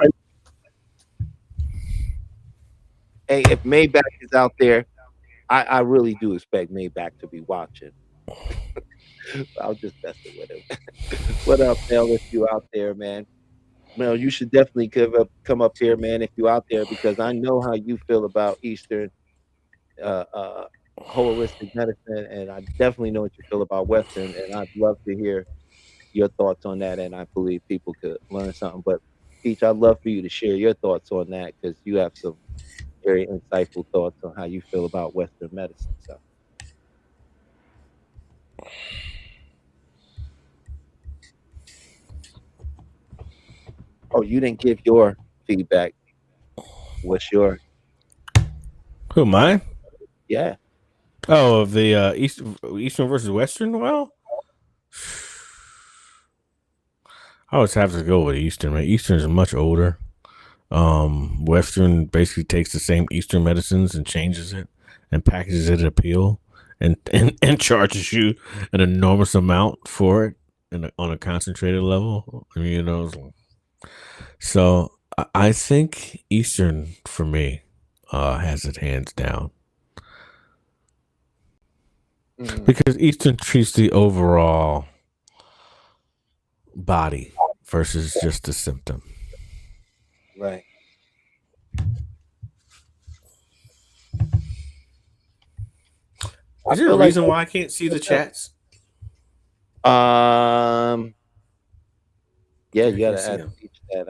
Hey, if Maybach is out there, I really do expect Maybach to be watching. I'll just messing with him. What up, Mel? If you out there, man, Mel, you should definitely come up here, man, if you out there, because I know how you feel about Eastern uh, uh, holistic medicine, and I definitely know what you feel about Western, and I'd love to hear your thoughts on that, and I believe people could learn something. But Peach, I'd love for you to share your thoughts on that because you have some very insightful thoughts on how you feel about Western medicine. So, oh, you didn't give your feedback. What's your Who am I? yeah? Oh, of the Eastern versus Western. Well, I always have to go with Eastern. Man, Eastern is much older. Western basically takes the same Eastern medicines and changes it and packages it at a pill and charges you an enormous amount for it on a concentrated level. I mean, so I think Eastern for me has it hands down Mm, because Eastern treats the overall body versus just the symptom. right. I Is there a feel like reason why I can't see the chats? um yeah, Yeah, I you can't gotta see ask them. Peach that.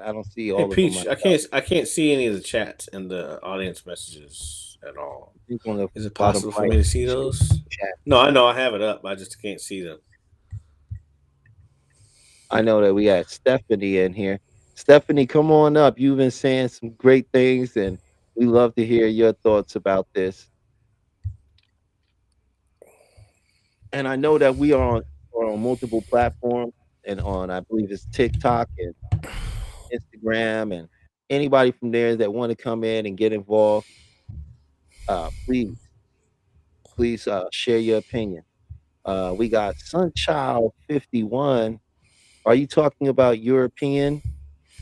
I don't see Hey all of them Peach, myself. I can't see any of the chats and the audience messages at all. I think on the Is it bottom possible for right me to see those? chat. No, I know I have it up. I just can't see them. I know that we got Stephanie in here. Stephanie, come on up. You've been saying some great things, and we love to hear your thoughts about this. And I know that we are on multiple platforms and on, I believe it's TikTok and Instagram, and anybody from there that want to come in and get involved, please share your opinion. We got Sunchild 51. Are you talking about European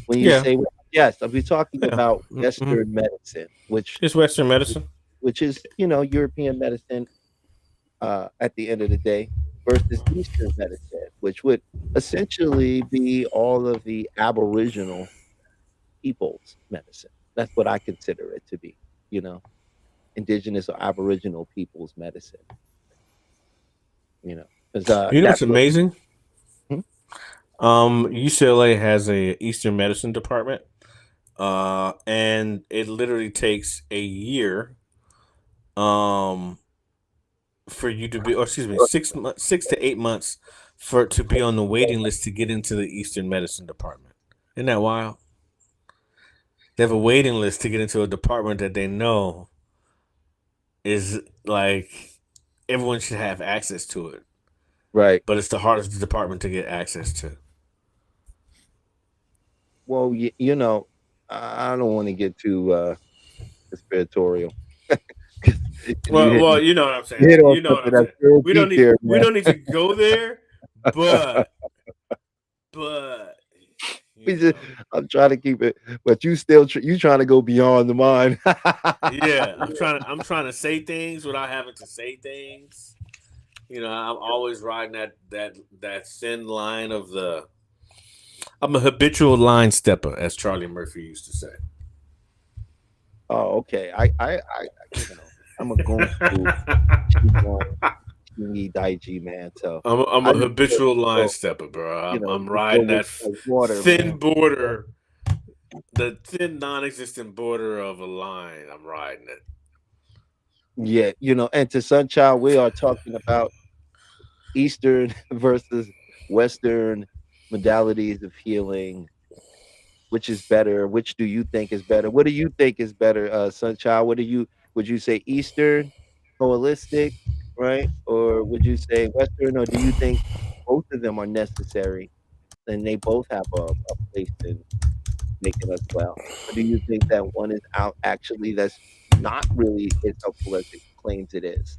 when you Yeah, say yes? I'll be talking yeah. about Mm-hmm. Western medicine, Just Western medicine. which is European medicine at the end of the day versus Eastern medicine, which would essentially be all of the Aboriginal people's medicine. That's what I consider it to be. You know, indigenous or Aboriginal people's medicine. Because You know what's that's what. amazing? Hmm? UCLA has a Eastern medicine department, and it literally takes a year, um, for you to be, or excuse me, 6 months, 6 to 8 months for to be on the waiting list to get into the Eastern medicine department. Isn't that wild? They have a waiting list to get into a department that they know is like everyone should have access to it, Right. but it's the hardest department to get access to. Well, I don't want to get too conspiratorial, Well, you know what I'm saying. hit on You know what something I'm that's saying. real We don't deep need there, we man. don't need to go there, but We you just, know, I'm trying to keep it, but you still you trying to go beyond the mind. yeah. I'm trying to say things without having to say things. You know, I'm always riding that thin line of the. I'm a habitual line stepper, as Charlie Murphy used to say. Oh, okay. I'm a going school Qigong, Qigong Daiji man. So I'm I a just feel, habitual line feel, stepper, bro. I'm you feel riding with that like water, thin man. border, the thin non-existent border of a line. I'm riding it. Yeah, and to Sunchild, we are talking about Eastern versus Western modalities of healing. Which is better? Which do you think is better? What do you think is better, Sunchild? Would you say Eastern, holistic, right? Or would you say Western, or do you think both of them are necessary and they both have a place in making us well? Or do you think that one is out actually that's not really as helpful as it claims it is?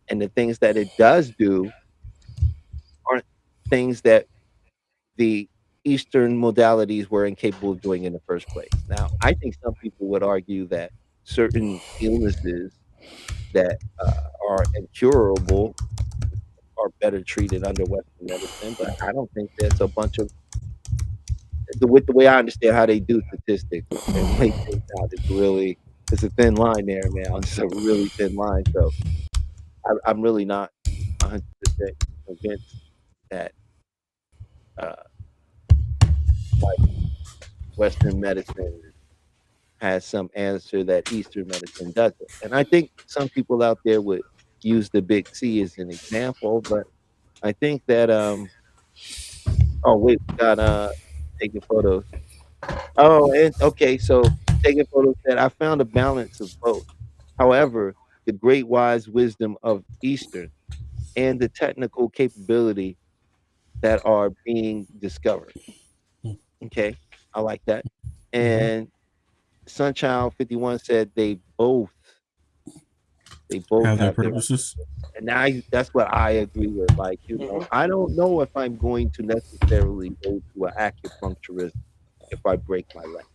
And the things that it does do aren't things that the Eastern modalities were incapable of doing in the first place. Now, I think some people would argue that certain illnesses that are incurable are better treated under Western medicine, but I don't think there's a bunch of with the way I understand how they do statistics and lay things out, it's a thin line there, man. It's a really thin line. So I'm really not 100% convinced that uh, like Western medicine has some answer that Eastern medicine doesn't. And I think some people out there would use the Big C as an example, but I think that oh wait, we got taking photos. Oh, and okay, so taking photos said I found a balance of both. However, the great wise wisdom of Eastern and the technical capability that are being discovered. Okay, I like that. Mm-hmm. And Sunchild 51 said they both Have their have their purposes. and that's what I agree with. Like, I don't know if I'm going to necessarily go to an acupuncturist if I break my leg.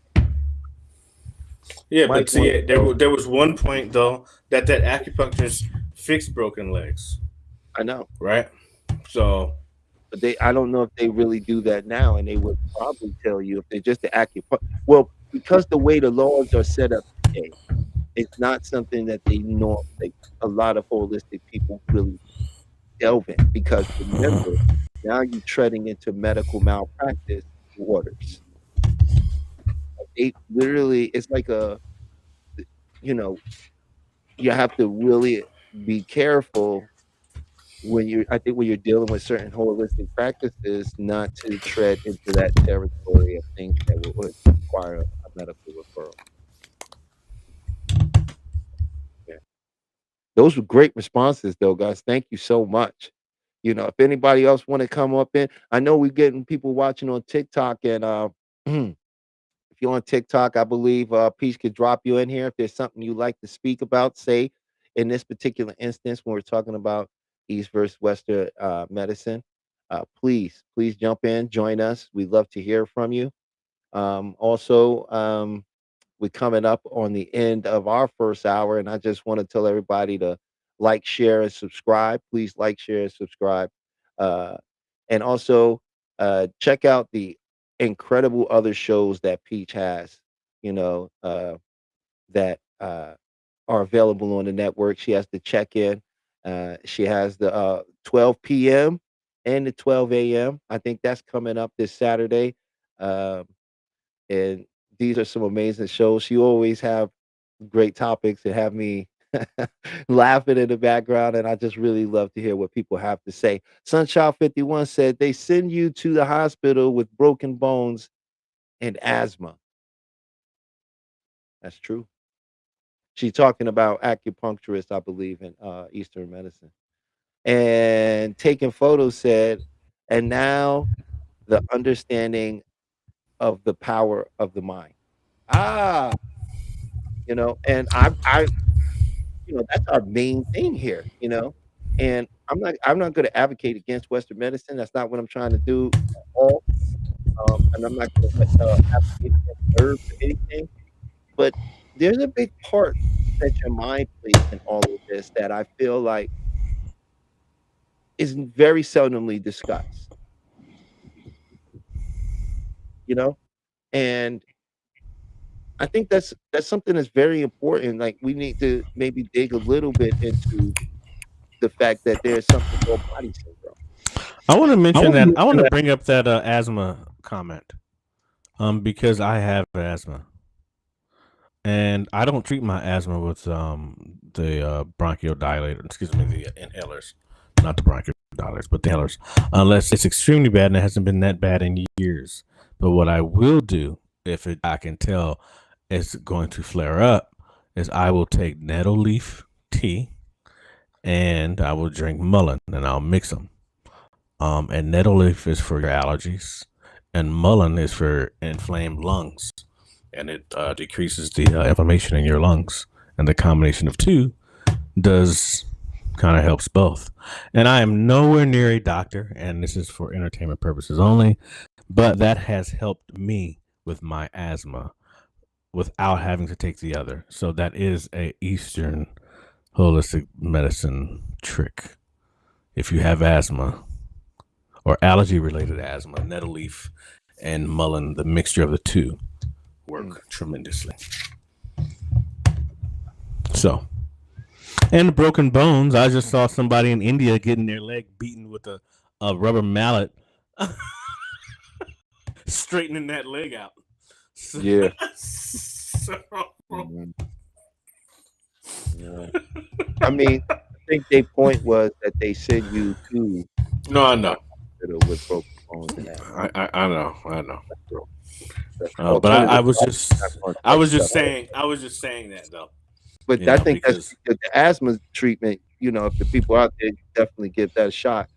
Yeah, Might but want see, to go. there was one point though that acupuncturist fixed broken legs, I know, right? So but I don't know if they really do that now, and they would probably tell you if they're just the acupuncture. Well, because the way the laws are set up today, it's not something that they know. Like a lot of holistic people really delve in because remember, now you're treading into medical malpractice waters. They literally, it's like you know, you have to really be careful I think when you're dealing with certain holistic practices, not to tread into that territory of things that would require a medical referral. Yeah. Those were great responses though, guys. Thank you so much. If anybody else want to come up in, I know we're getting people watching on TikTok and if you're on TikTok, I believe Peach could drop you in here if there's something you like to speak about. Say in this particular instance, when we're talking about East versus Western medicine, please jump in, join us. We'd love to hear from you. Also, we're coming up on the end of our first hour, and I just want to tell everybody to like, share, and subscribe. Please like, share, and subscribe. Uh, and also check out the incredible other shows that Peach has, you know, that are available on the network. She has the check in. She has the 12 p.m. and the 12 a.m. I think that's coming up this Saturday. Um, and these are some amazing shows. You always have great topics that have me laughing in the background, and I just really love to hear what people have to say. Sunshine 51 said they send you to the hospital with broken bones and asthma. That's true. She's talking about acupuncturists, I believe, in Eastern medicine. And taking photos said, and now the understanding of the power of the mind. Ah, and I that's our main thing here, and I'm not going to advocate against Western medicine. That's not what I'm trying to do at all. And I'm not going to advocate against herbs or anything. But there's a big part that your mind plays in all of this that I feel like is very seldomly discussed, and I think that's something that's very important. Like, we need to maybe dig a little bit into the fact that there's something called body syndrome. I want to mention that. I want to bring up that asthma comment, because I have asthma, and I don't treat my asthma with the bronchodilator. Excuse me, the inhalers, not the bronchodilators, but the inhalers, unless it's extremely bad, and it hasn't been that bad in years. But what I will do, if I can tell it's going to flare up, is I will take nettle leaf tea and I will drink mullein, and I'll mix them. And nettle leaf is for your allergies, and mullein is for inflamed lungs, and it decreases the inflammation in your lungs. And the combination of two does kind of helps both. And I am nowhere near a doctor, and this is for entertainment purposes only, but that has helped me with my asthma without having to take the other. So that is a Eastern holistic medicine trick. If you have asthma or allergy related asthma, nettle leaf and mullein, the mixture of the two work tremendously. So, and broken bones, I just saw somebody in India getting their leg beaten with a rubber mallet, straightening that leg out. So, Yeah. I mean, I think their point was that they send you to No, I know. with broken bones and that. I know. That's But I was alternative just stuff. saying that though. But You I know, think that's because the asthma treatment. If the people out there, definitely give that a shot.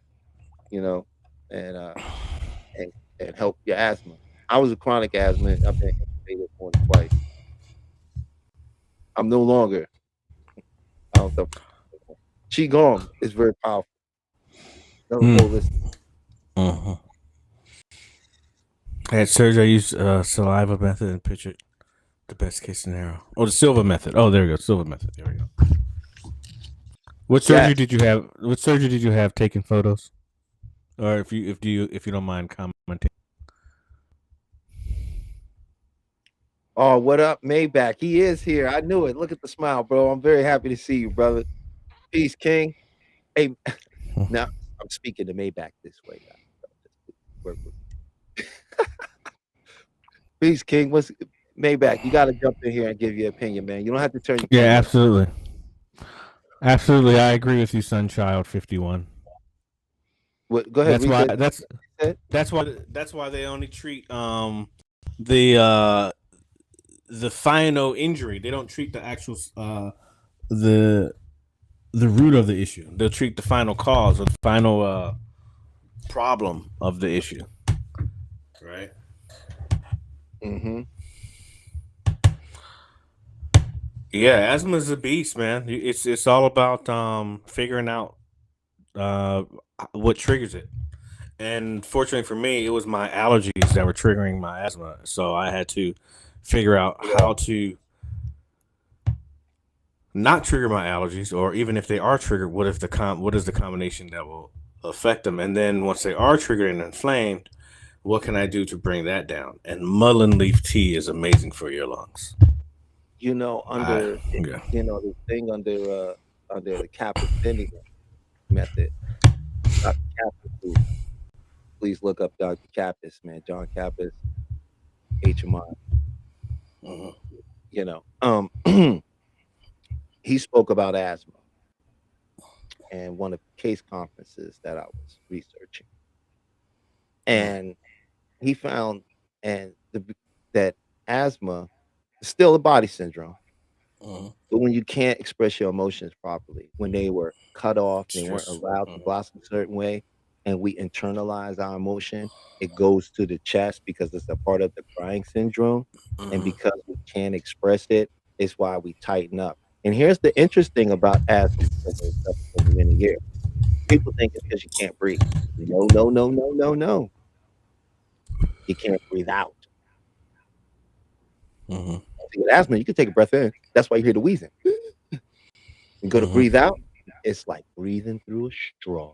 And and help your asthma. I was a chronic asthma. I've been intubated more than twice. I'm no longer. I don't know. Qigong is very powerful. Very holistic. I had surgery. I used saliva method and pictured the best case scenario. Oh, the silver method. Oh, there we go. Silver method. There we go. What surgery did you have? What surgery did you have? Taking photos, or if you don't mind commenting. Oh, what up, Maybach? He is here. I knew it. Look at the smile, bro. I'm very happy to see you, brother. Peace, King. Hey, now I'm speaking to Maybach this way. Peace, King. What's Maybach? You got to jump in here and give your opinion, man. You don't have to turn your camera. Absolutely. Absolutely, I agree with you, Sunchild 51. Go ahead. That's why they only treat the final injury. They don't treat the actual the root of the issue. They'll treat the final cause or the final problem of the issue. Right. Mm-hmm. Yeah, asthma is a beast, man. It's all about figuring out what triggers it. And fortunately for me, it was my allergies that were triggering my asthma. So I had to figure out how to not trigger my allergies, or even if they are triggered, what is the combination that will affect them? And then once they are triggered and inflamed, what can I do to bring that down? And mullein leaf tea is amazing for your lungs. Under the thing under the Kappas vinegar method. Dr. Kappas, please look up Dr. Kappas, man. John Kappas, HMI. He spoke about asthma in one of the case conferences that I was researching, and he found that asthma is still a body syndrome. But when you can't express your emotions properly, when they were cut off, they weren't allowed to blossom a certain way, and we internalize our emotion, it goes to the chest because it's a part of the crying syndrome. And because we can't express it, it's why we tighten up. And here's the interesting about asthma that has suffered for many years. People think it's because you can't breathe. No, no, no, no, no, no. You can't breathe out. Mm-hmm. If you get asthma, you can take a breath in. That's why you hear the wheezing. You go to breathe out, it's like breathing through a straw.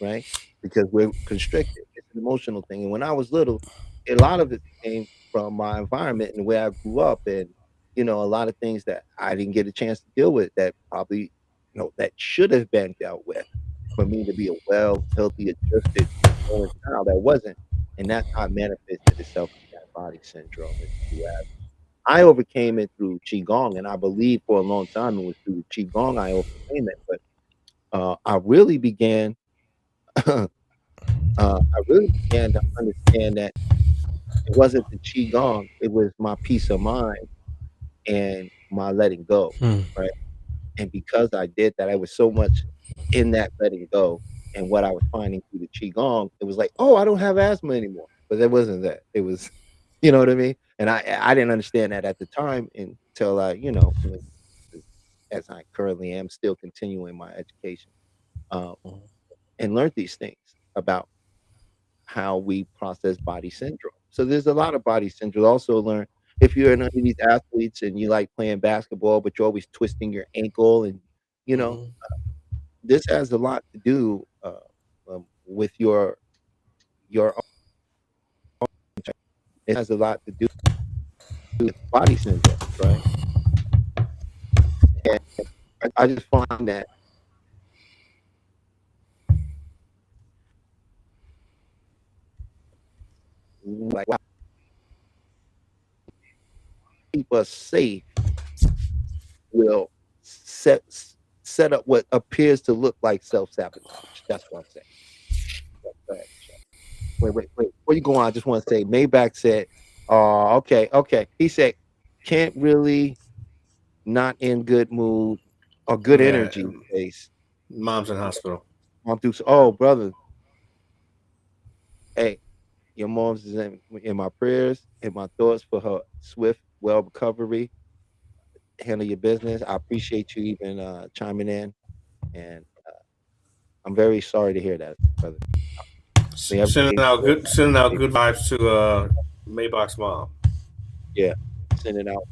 Right? Because we're constricted. It's an emotional thing. And when I was little, a lot of it came from my environment and the way I grew up, and a lot of things that I didn't get a chance to deal with that probably, that should have been dealt with for me to be a well, healthy, adjusted growing child. That wasn't. And that's how it manifested itself in that body syndrome. I overcame it through Qigong, and I believe for a long time it was through Qigong I overcame it. But I really began to understand that it wasn't the Qigong, it was my peace of mind and my letting go, right? And because I did that, I was so much in that letting go and what I was finding through the Qigong, it was like, oh, I don't have asthma anymore. But it wasn't that. It was, you know what I mean? And I didn't understand that at the time until as I currently am still continuing my education, and learned these things about how we process body syndrome. So there's a lot of body syndrome. Also learn if you're an elite athletes and you like playing basketball, but you're always twisting your ankle, and this has a lot to do with your. It has a lot to do with body syndrome, right? And I just find that like wow, keep us safe will set up what appears to look like self-sabotage. That's what I'm saying. Wait. Before you go on, I just want to say Maybach said, "Oh, okay." He said, "Can't really, not in good mood or good energy face. Mom's in hospital. Mom Dukes. Oh, brother. Hey, your mom's is in my prayers, in my thoughts for her swift, well recovery. Handle your business. I appreciate you even chiming in, and I'm very sorry to hear that, brother. Sending out good vibes to Maybach's mom. Yeah, sending out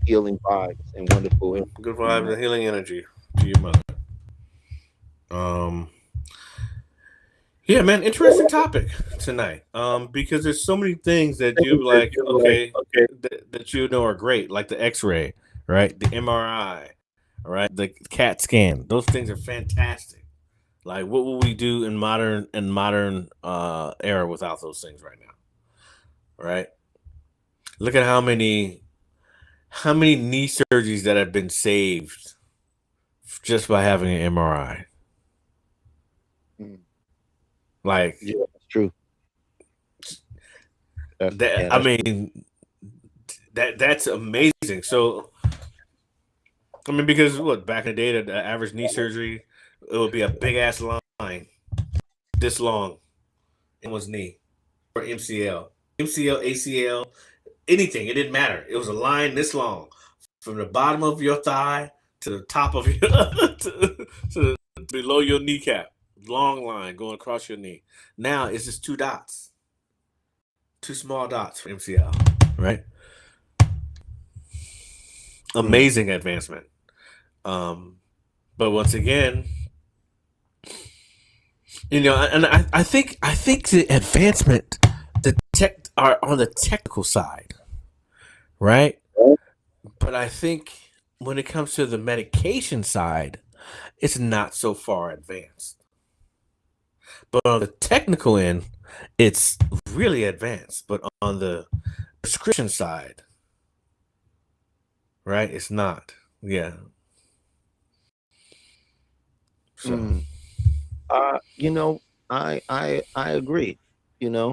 healing vibes and wonderful, good vibes and healing energy to your mother. Yeah, man, interesting topic tonight. Because there's so many things that you like, that you know are great, like the X-ray, right? The MRI, right? The CAT scan. Those things are fantastic. Like, what will we do in modern era without those things right now? Right? Look at how many knee surgeries that have been saved just by having an MRI. Like, yeah, that's true. I mean, that's amazing. So, I mean, because back in the day, the average knee surgery, it would be a big ass line, this long, in one's knee, for MCL, ACL, anything. It didn't matter. It was a line this long, from the bottom of your thigh to the top of your to below your kneecap. Long line going across your knee. Now it's just 2 dots, 2 small dots for MCL, right? Amazing advancement. But once again, and I think the advancement, the tech are on the technical side, right? But I think when it comes to the medication side, it's not so far advanced. But on the technical end, it's really advanced. But on the prescription side, right, it's not. Yeah. So, I agree. There's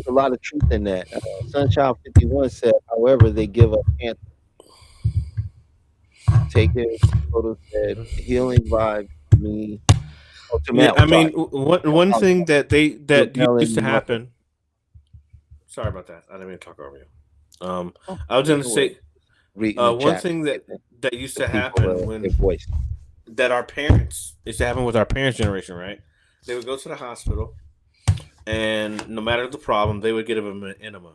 a lot of truth in that. Sunchild 51 said, however, they give up cancer. Taking photos said healing vibes me. Yeah, I mean, one thing that used to happen. Sorry about that. I didn't mean to talk over you. Oh, I was going to no worries. say Reading the one chat, thing that giving used the to people happen their when voice. that our parents used to happen with our parents' generation, right? They would go to the hospital, and no matter the problem, they would get them an enema,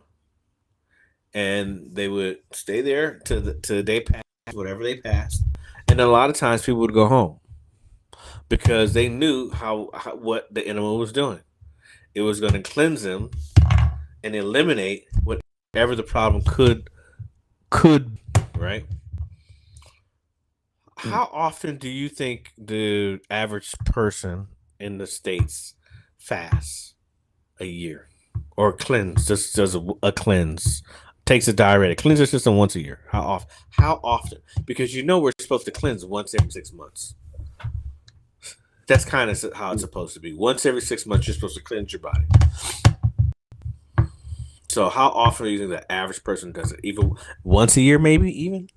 and they would stay there to the day pass, whatever they passed, and a lot of times people would go home because they knew how what the enema was doing. It was going to cleanse them and eliminate whatever the problem could right. Mm. How often do you think the average person in the States fasts a year or cleanse? Just does a cleanse, takes a diuretic, cleans their system once a year. How often? How often? Because we're supposed to cleanse once every 6 months. That's kind of how it's supposed to be. Once every 6 months, you're supposed to cleanse your body. So how often do you think the average person does it? Even once a year, maybe even.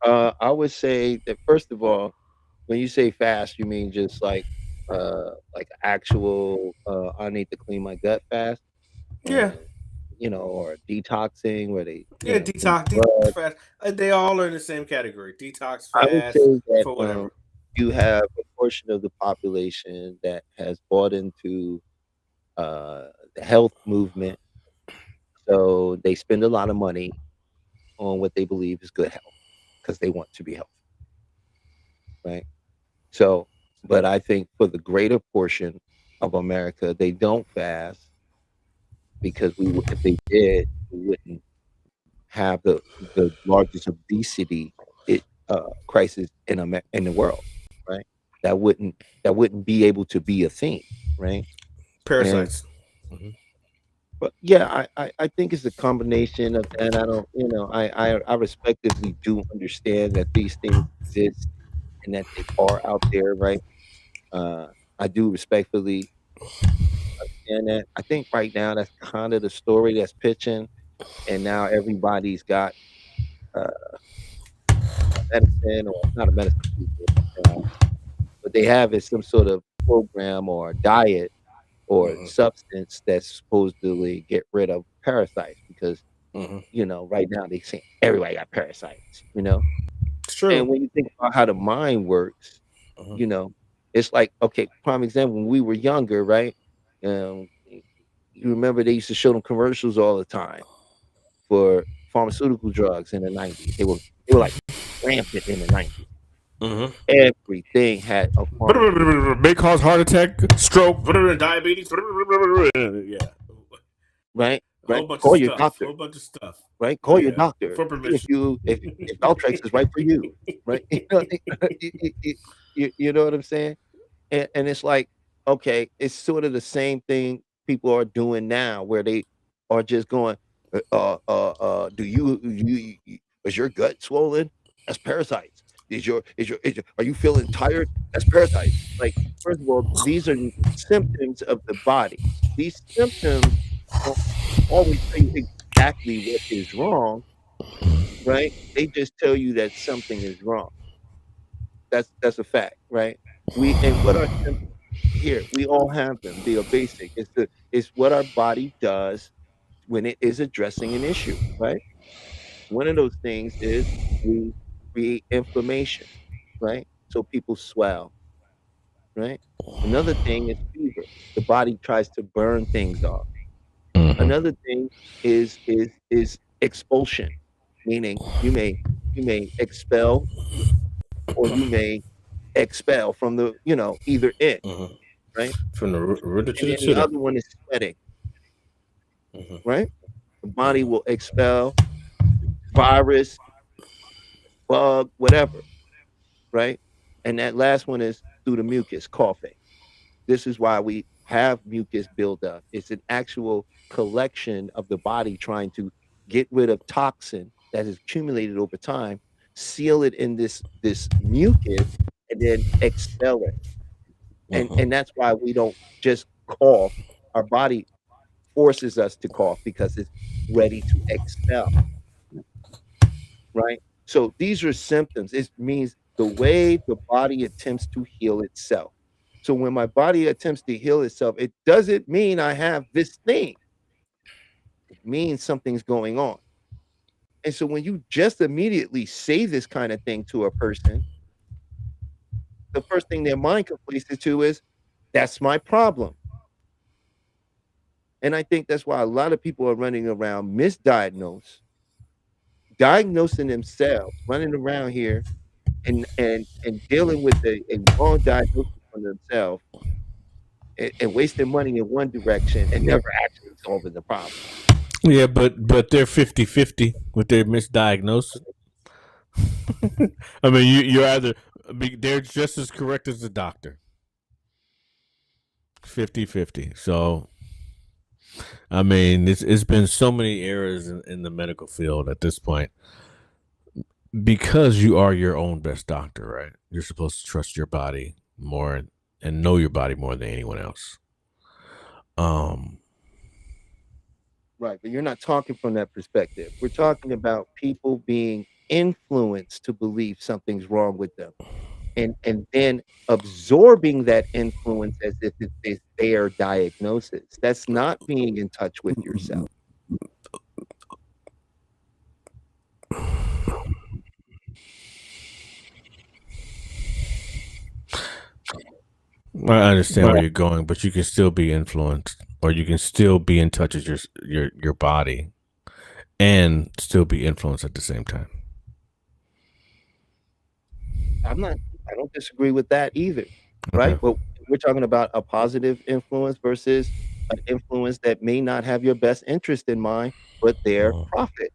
I would say that first of all, when you say fast, you mean just like actual I need to clean my gut fast, Yeah, and or detoxing where they yeah. clean Detox blood. fast. They all are in the same category. Detox I would fast say that for whatever. you have a portion of the population that has bought into the health movement, so they spend a lot of money on what they believe is good health because they want to be healthy, right? So, but I think for the greater portion of America, they don't fast because if they did, we wouldn't have the largest obesity crisis in the world, right? That wouldn't be able to be a thing, right? And Parasites. Hmm. but yeah, I think it's a combination of that. I don't, I respectively do understand that these things exist and that they are out there, right? Uh, I do respectfully understand that. I think right now that's kind of the story that's pitching, and now everybody's got uh, medicine or not a medicine, what they have is some sort of program or diet or Hmm. substance that's supposedly get rid of parasites because Hmm. right now they say everybody got parasites. It's And true. when you think about how the mind works, Hmm. you know, it's like, okay, prime example, when we were younger, right? You remember they used to show them commercials all the time for pharmaceutical drugs in the 90s. They were like rampant in the 90s. Hmm. Everything had a pharmaceutical, May cause heart attack, stroke, diabetes. Yeah, right? a whole Right? bunch of Call your stuff. doctor, Whole bunch of stuff. right? Call your Yeah, doctor. for See if permission. you if Valtrex is right for you, right? You know what I'm saying? And it's like, okay, it's sort of the same thing people are doing now, where they are just going, do is your gut swollen? That's parasites. Are you feeling tired? That's parasites. Like, first of all, these are symptoms of the body. These symptoms don't always tell you exactly what is wrong, right? They just tell you that something is wrong. That's a fact, right? And what are symptoms? Here, we all have them. They are basic. It's what our body does when it is addressing an issue, right? One of those things is we create inflammation, right? So people swell, right? Another thing is fever. The body tries to burn things off. Hmm. Another thing is expulsion, meaning you may expel or you may expel from either end, Hmm. right? From the rooter to And the then the tutor. other one is sweating, Hmm. right? The body Hmm. will expel virus, bug, whatever, right? And that last one is through the mucus, coughing. This is why we have mucus buildup. It's an actual collection of the body trying to get rid of toxin that has accumulated over time, seal it in this mucus, and then expel it. And Hmm. that's why we don't just cough. Our body forces us to cough because it's ready to expel, right? So these are symptoms. It means the way the body attempts to heal itself. So when my body attempts to heal itself, it doesn't mean I have this thing. means something's going on. And so when you just immediately say this kind of thing to a person, the first thing their mind conflates it to is, that's my problem. And I think that's why a lot of people are running around misdiagnosed, diagnosing themselves, running around here and dealing with a wrong diagnosis for themselves and wasting money in one direction and never actually solving the problem. Yeah, but they're 50-50 with their misdiagnosis. I mean, you're either they're just as correct as the doctor. 50-50. So, I mean, it's been so many errors in the medical field at this point because you are your own best doctor, right? You're supposed to trust your body more and know your body more than anyone else. Right, but you're not talking from that perspective. We're talking about people being influenced to believe something's wrong with them, and then absorbing that influence as if it is their diagnosis. That's not being in touch with yourself. I understand where you're going, but you can still be influenced, or you can still be in touch with your body, and still be influenced at the same time. I don't disagree with that either, right? Okay. But we're talking about a positive influence versus an influence that may not have your best interest in mind, but their profit.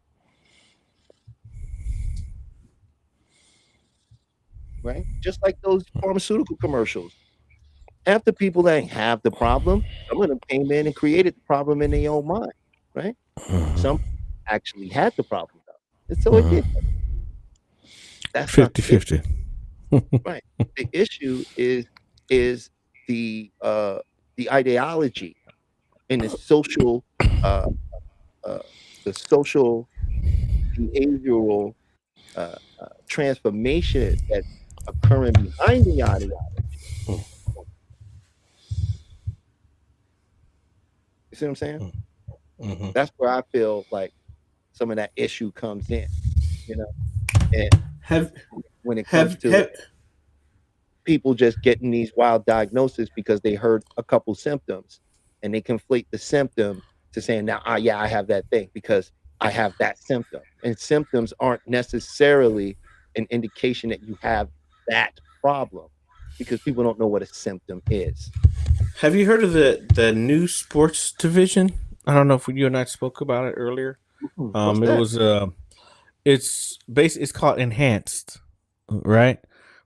Right? Just like those pharmaceutical commercials. Half the people that have the problem, some of them came in and created the problem in their own mind, right? Some actually had the problem though. And so it did. That's not the issue. 50-50. Right. The issue is the ideology and the social behavioral transformation that's occurring behind the ideology. You see what I'm saying? Mhm. That's where I feel like some of that issue comes in, you know. And when it comes to people just getting these wild diagnoses because they heard a couple symptoms and they conflate the symptom to saying, now, yeah, I have that thing because I have that symptom. And symptoms aren't necessarily an indication that you have that problem because people don't know what a symptom is. Have you heard of the new sports division? I don't know if you and I spoke about it earlier. What's It that? was it's called Enhanced, right?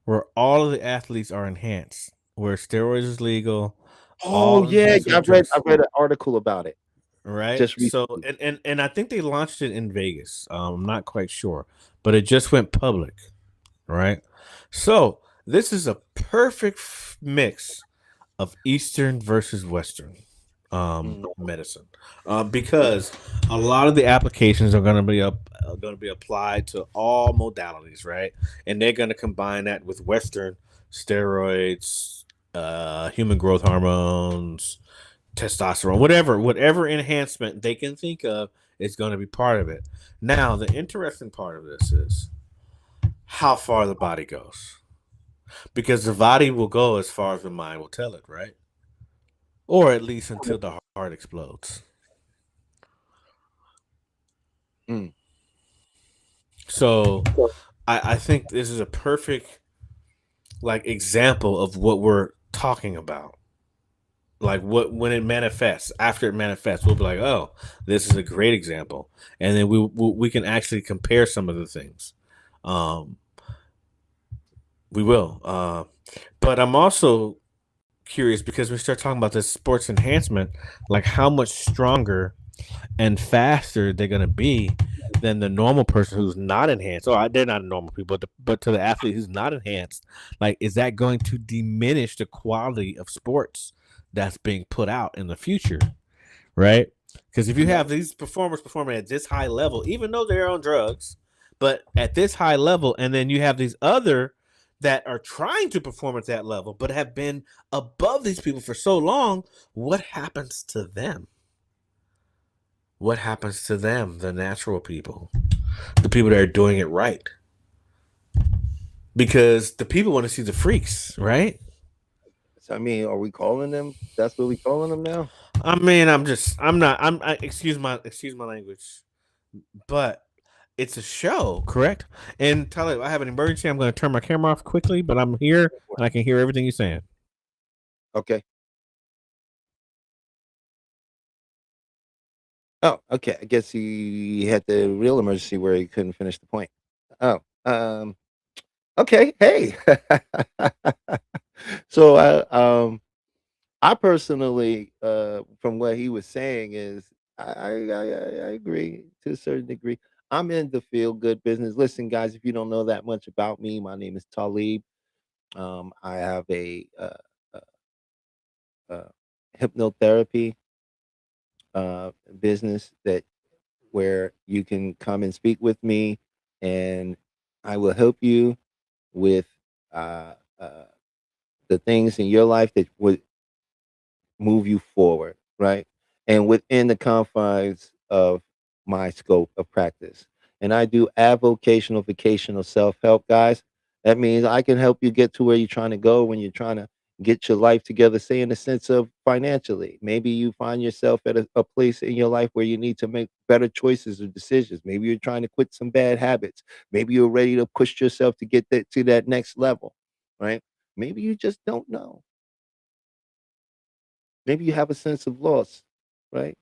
Where all of the athletes are enhanced, where steroids is legal. Oh yeah, I enhancement read drugs, an article about it right? just So recently. and I think they launched it in Vegas. I'm not quite sure, but it just went public, right? So this is a perfect mix of Eastern versus Western medicine, because a lot of the applications are going to be applied to all modalities, right? And they're going to combine that with Western steroids, human growth hormones, testosterone, whatever enhancement they can think of is going to be part of it. Now, the interesting part of this is how far the body goes, because the body will go as far as the mind will tell it, right? Or at least until the heart explodes. Mm. So I think this is a perfect example of what we're talking about. Like when it manifests, after it manifests, we'll be like, oh, this is a great example. And then we can actually compare some of the things. We will. But I'm also curious because we start talking about this sports enhancement, like how much stronger and faster they're going to be than the normal person who's not enhanced. Oh, they're not normal people, but to the athlete who's not enhanced, like, is that going to diminish the quality of sports that's being put out in the future, right? Because if you have these performers performing at this high level, even though they're on drugs, but at this high level, and then you have these other that are trying to perform at that level, but have been above these people for so long, what happens to them? what happens to them, the natural people, the people that are doing it right? Because the people want to see the freaks, right? So, I mean, are we calling them? That's what we calling them now. I mean, excuse my language, but it's a show, correct? And Tyler, I have an emergency. I'm going to turn my camera off quickly, but I'm here and I can hear everything you're saying. Okay. Oh, okay. I guess he had the real emergency where he couldn't finish the point. Oh, okay. Hey. So I personally, from what he was saying, is I agree to a certain degree. I'm in the feel good business. Listen, guys, if you don't know that much about me, my name is Talib. I have uh, uh, hypnotherapy business that where you can come and speak with me, and I will help you with uh, uh, the things in your life that would move you forward, right? And within the confines of my scope of practice. And I do avocational vocational self-help, guys. That means I can help you get to where you're trying to go when you're trying to get your life together, say in the sense of financially. Maybe you find yourself at a place in your life where you need to make better choices or decisions. Maybe you're trying to quit some bad habits. Maybe you're ready to push yourself to get that to that next level, right? Maybe you just don't know. Maybe you have a sense of loss, right?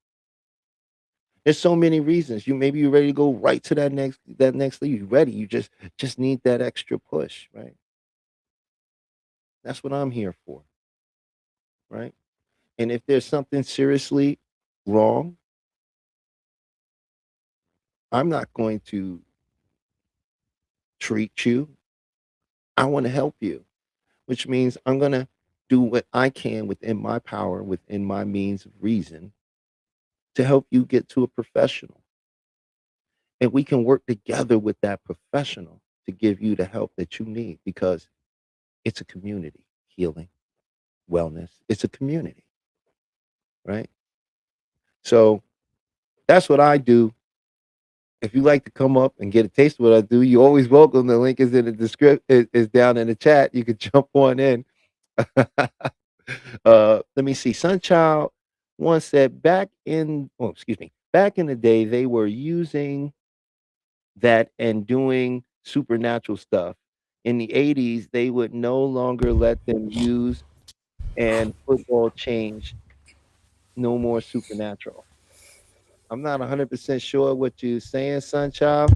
There's so many reasons. Maybe you're ready to go right to that next level. You're ready. You just need that extra push, right? That's what I'm here for, right? And if there's something seriously wrong, I'm not going to treat you. I want to help you, which means I'm going to do what I can within my power, within my means of reason to help you get to a professional. And we can work together with that professional to give you the help that you need because it's a community healing, wellness. It's a community, right? So that's what I do. If you like to come up and get a taste of what I do, you're always welcome. The link is in the description, is down in the chat. You can jump on in. Let me see. Sunchild once said back in the day, they were using that and doing supernatural stuff. In the 80s, they would no longer let them use, and football changed. No more supernatural. I'm not 100% sure what you're saying, Sunchild,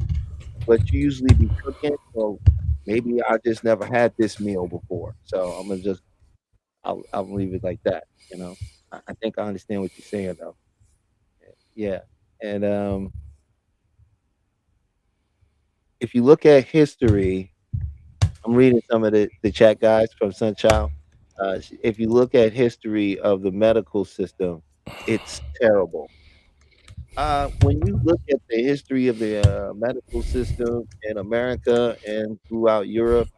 but you usually be cooking, so maybe I just never had this meal before. So I'm gonna just I'll leave it like that. I think I understand what you're saying though. Yeah, and if you look at history, I'm reading some of the chat guys from Sunchild. If you look at history of the medical system, it's terrible. When you look at the history of the medical system in America and throughout Europe,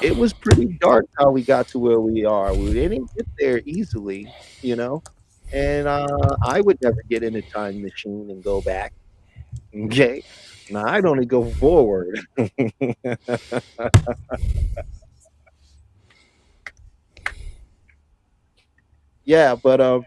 it was pretty dark how we got to where we are. We didn't get there easily, you know. And I would never get in a time machine and go back. Okay, now I'd only go forward. Yeah, but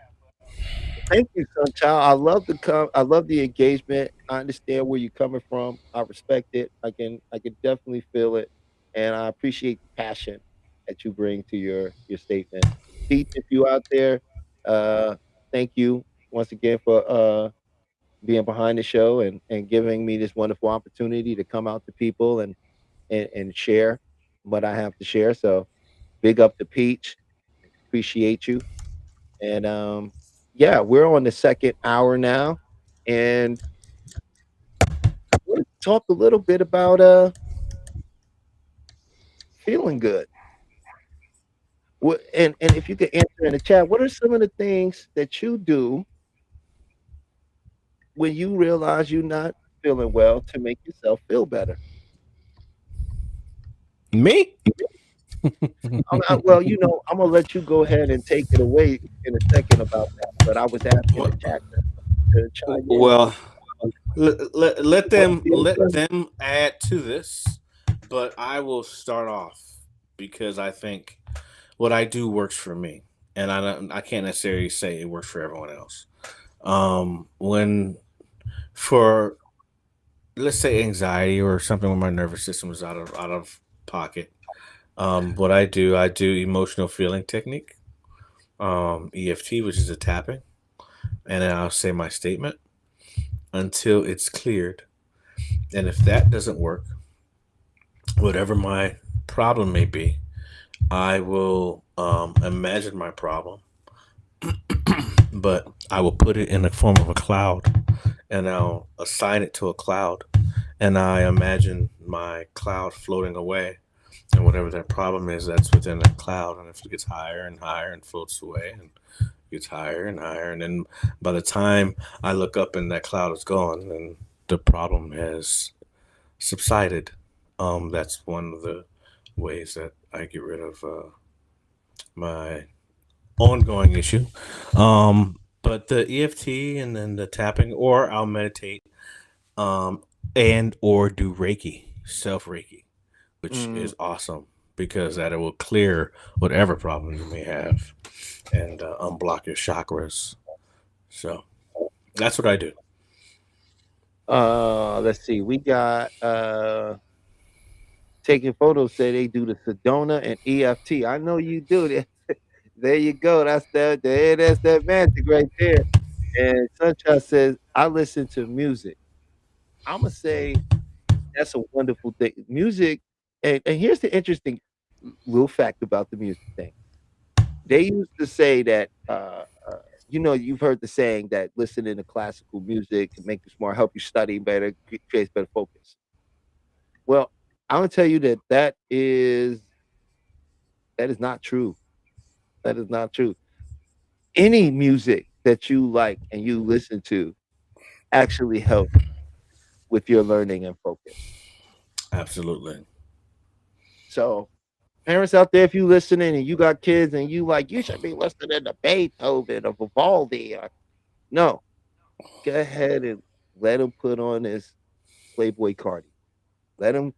thank you, Sunchild. I love the engagement. I understand where you're coming from. I respect it. I can definitely feel it, and I appreciate the passion that you bring to your statement. Pete, if you out there, uh, thank you once again for being behind the show and giving me this wonderful opportunity to come out to people and share what I have to share. So big up to Peach. Appreciate you. And yeah, we're on the second hour now, and we'll talk a little bit about feeling good. And if you could answer in the chat, what are some of the things that you do when you realize you're not feeling well to make yourself feel better? Me? Well, I'm gonna let you go ahead and take it away in a second about that. But I was asking the chat. to chime in. Well, let Well, them add to this, but I will start off because I think what I do works for me, and I can't necessarily say it works for everyone else. When for let's say anxiety or something where my nervous system is out of pocket, what I do emotional feeling technique, EFT, which is a tapping, and then I'll say my statement until it's cleared. And if that doesn't work, whatever my problem may be, I will imagine my problem, but I will put it in the form of a cloud and I'll assign it to a cloud. And I imagine my cloud floating away. And whatever that problem is, that's within that cloud. And if it gets higher and higher and floats away and gets higher and higher. And then by the time I look up and that cloud is gone and the problem has subsided, that's one of the ways that I get rid of my ongoing issue. But the EFT and then the tapping, or I'll meditate, um, and or do Reiki, self Reiki, which Mm, is awesome because that it will clear whatever problem you may have and unblock your chakras. So that's what I do. let's see. We got taking photos. Say they do the Sedona and EFT. I know you do that. There you go. That's that magic right there. And Sunshine says, I listen to music. I'ma say that's a wonderful thing. Music, and here's the interesting little fact about the music thing. They used to say that, you've heard the saying that listening to classical music can make you smart, help you study better, creates better focus. Well, I'm gonna tell you that is not true. That is not true. Any music that you like and you listen to actually helps with your learning and focus. Absolutely. So, parents out there, if you listening and you got kids and you should be listening to Beethoven or Vivaldi. No, go ahead and let them put on this Playboy Cardi. Let them,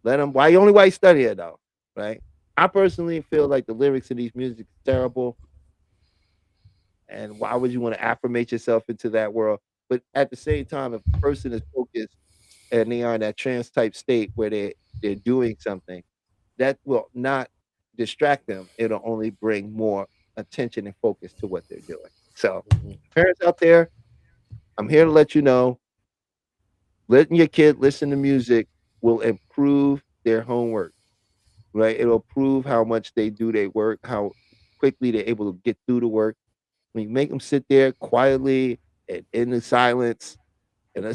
let them. Why you study it though, right? I personally feel like the lyrics in these music is terrible, and why would you want to affirmate yourself into that world? But at the same time, if a person is focused and they are in that trance type state where they're doing something, that will not distract them. It'll only bring more attention and focus to what they're doing. So, Mhm. parents out there, I'm here to let you know, letting your kid listen to music will improve their homework, right? It'll prove how much they do their work, how quickly they're able to get through the work. When you make them sit there quietly and in the silence, and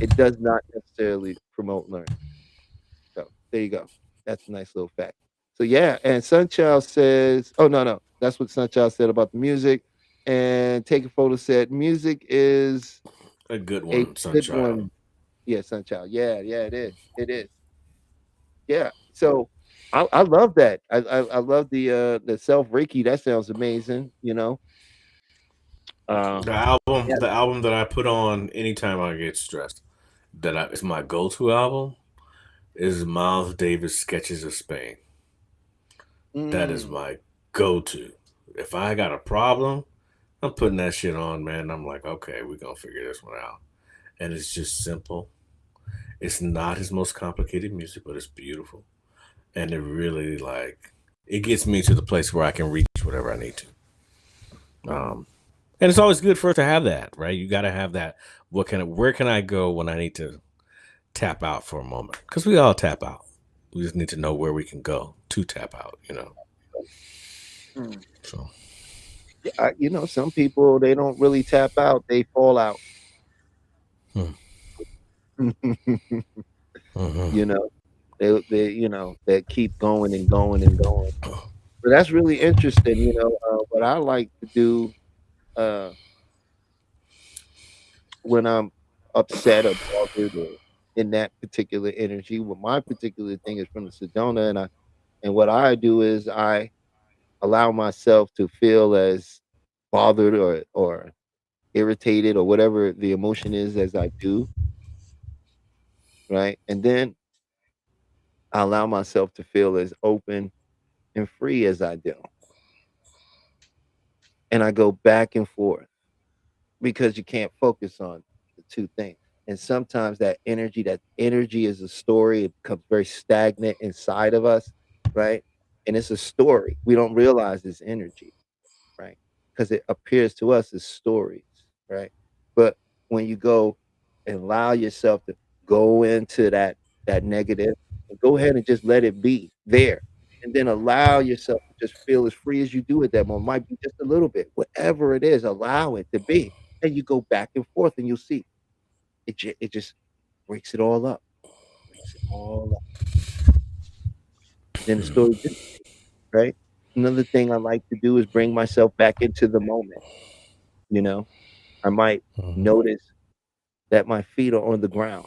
it does not necessarily promote learning. So there you go. That's a nice little fact. So yeah, and Sunchild says, oh no, that's what Sunchild said about the music. And Take a Photo said, music is A good a one, good Sunchild. one. Yeah, Sunchild. Yeah, it is. It is. Yeah. So I love that. I love the self Reiki. That sounds amazing. Uh, yeah. The album that I put on anytime I get stressed, is my go-to album, is Miles Davis Sketches of Spain. That is Mm, my go-to. If I got a problem, I'm putting that shit on, man. I'm like, okay, we're gonna figure this one out. And it's just simple. It's not his most complicated music, but it's beautiful. And it really it gets me to the place where I can reach whatever I need to. mm. And it's always good for us to have that, right? You got to have that. Where can I go when I need to tap out for a moment? Because we all tap out. We just need to know where we can go to tap out. Mm. So, Yeah, some people they don't really tap out; they fall out. hmm, you hmm. know, they keep going and going and going. But that's really interesting. What I like to do uh, when I'm upset or bothered or in that particular energy. Well, my particular thing is from the Sedona, and what I do is I allow myself to feel as bothered or irritated or whatever the emotion is as I do, right? And then I allow myself to feel as open and free as I do. And I go back and forth because you can't focus on the two things. And sometimes that energy is a story. It becomes very stagnant inside of us, right? And it's a story. We don't realize it's energy, right? Because it appears to us as stories, right? But when you go and allow yourself to go into that negative, and go ahead and just let it be there, and then allow yourself to just feel as free as you do at that moment. Might be just a little bit, whatever it is, allow it to be, and you go back and forth, and you'll see it just breaks it all up, breaks it all up. Then the story dissipates, right? Another thing I like to do is bring myself back into the moment. You know, I might notice that my feet are on the ground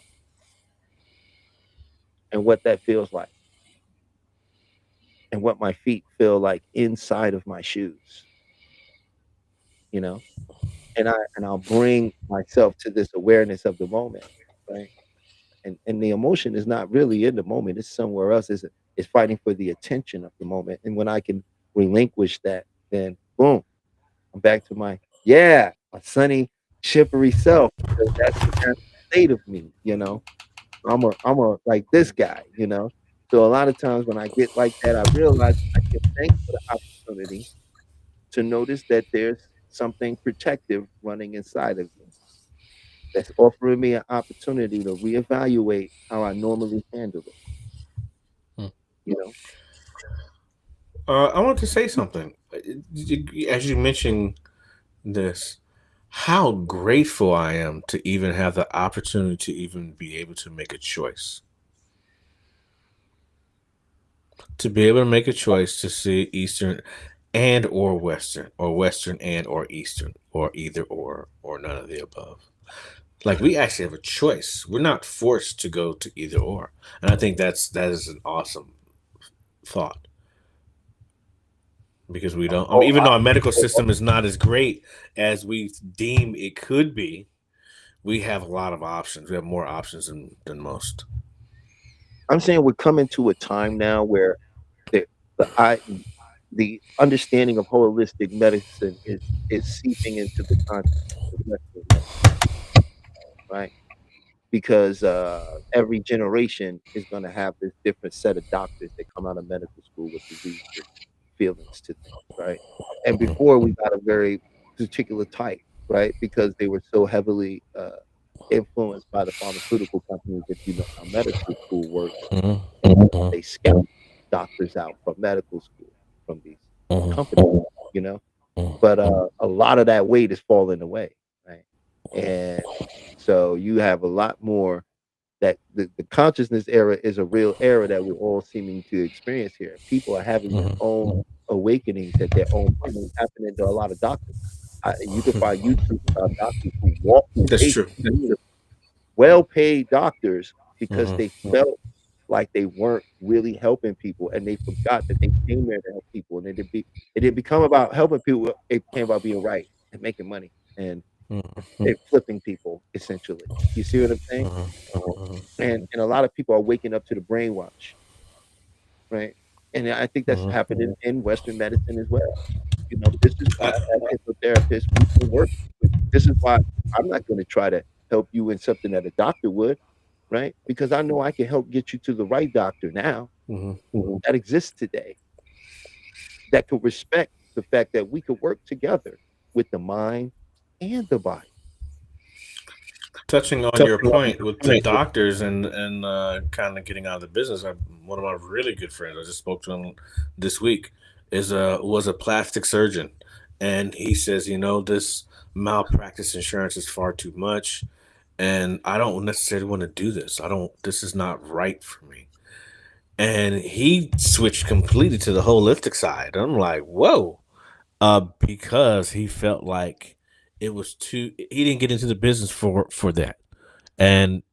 and what that feels like, and what my feet feel like inside of my shoes, you know? And I'll bring myself to this awareness of the moment, right? And the emotion is not really in the moment, it's somewhere else. It's fighting for the attention of the moment. And when I can relinquish that, then boom, I'm back to my sunny, chippery self, because that's the natural state of me, you know? I'm a like this guy, you know? So a lot of times when I get like that, I realize I give thanks for the opportunity to notice that there's something protective running inside of me that's offering me an opportunity to reevaluate how I normally handle it, you know? I want to say something. As you mentioned this, how grateful I am to even have the opportunity to even be able to make a choice. To be able to make a choice to see Eastern and or Western and or Eastern, or either or none of the above. Like, we actually have a choice. We're not forced to go to either or. And I think that is an awesome thought, because we don't. I mean, Oh, even though our medical system is not as great as we deem it could be, we have a lot of options. We have more options than most. I'm saying we're coming to a time now where the the I the understanding of holistic medicine is seeping into the consciousness of Western medicine, right? Because every generation is going to have this different set of doctors that come out of medical school with beliefs and feelings to things, right? And before we got a very particular type, right? Because they were so heavily influenced by the pharmaceutical companies. If you know how medical school works, they scout doctors out from medical school from these companies, you know. But a lot of that weight is falling away, right? And so you have a lot more that the consciousness era is a real era that we're all seeming to experience here. People are having their own awakenings at their own point. It's happening to a lot of doctors. You can find YouTube about doctors who walk That's away true. from well-paid doctors because they felt like they weren't really helping people, and they forgot that they came there to help people, and it didn't become about helping people. It became about being right and making money and flipping people essentially. You see what I'm saying? And a lot of people are waking up to the brainwash, right? And I think that's happening in Western medicine as well. You know, this is why as hypnotherapists we can work with you. This is why I'm not going to try to help you in something that a doctor would, right? Because I know I can help get you to the right doctor now that exists today that could respect the fact that we could work together with the mind and the body. Touching on your point with the doctors and kind of getting out of the business, one of my really good friends I just spoke to him this week was a plastic surgeon, and he says, this malpractice insurance is far too much, and I don't necessarily want to do this. I don't. This is not right for me. And he switched completely to the holistic side. I'm like, whoa, because he felt like it was too. He didn't get into the business for that, and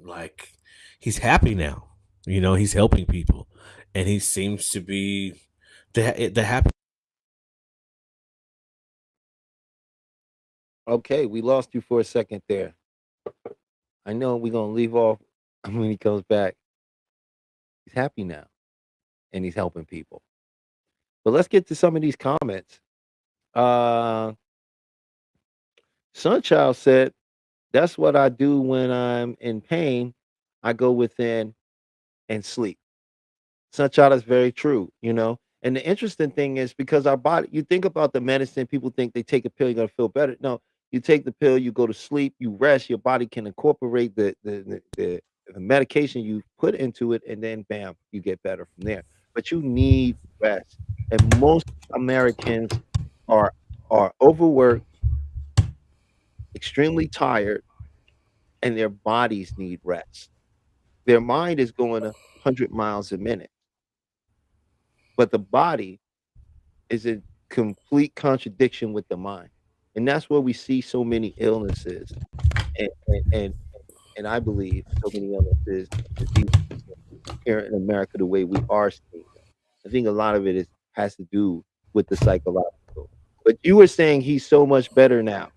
like, he's happy now. He's helping people, and he seems to be the happy Okay, we lost you for a second there. I know we're gonna leave off when he comes back. He's happy now and he's helping people. But let's get to some of these comments. Uh Sunchild said, that's what I do when I'm in pain. I go within and sleep. Sunchild is very true, you know. And the interesting thing is because our body, you think about the medicine, people think they take a pill, you're gonna feel better. No, you take the pill, you go to sleep, you rest, your body can incorporate the medication you put into it, and then bam, you get better from there. But you need rest. And most Americans are overworked, extremely tired, and their bodies need rest. Their mind is going 100 miles a minute, but the body is in complete contradiction with the mind. And that's where we see so many illnesses. And and and, and I believe so many illnesses and diseases here in America the way we are seeing them. I think a lot of it has to do with the psychological. But you were saying he's so much better now.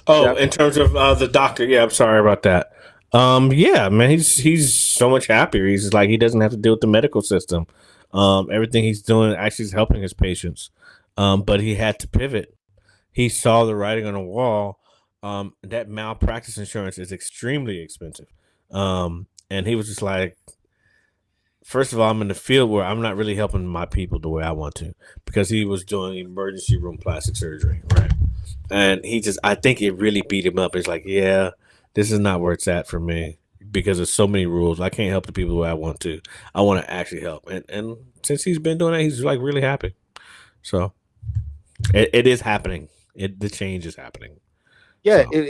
Oh, That in terms of the doctor, yeah, I'm sorry about that. Yeah, man, he's so much happier. He's like he doesn't have to deal with the medical system. Everything he's doing actually is helping his patients. But he had to pivot. He saw the writing on the wall. That malpractice insurance is extremely expensive. And he was just like, first of all, I'm in the field where I'm not really helping my people the way I want to because he was doing emergency room plastic surgery, right? And he just, I think it really beat him up. It's like, yeah, this is not where it's at for me because there's so many rules. I can't help the people the way I want to. I want to actually help. And since he's been doing that, he's like really happy. So it is happening. The change is happening. yeah, So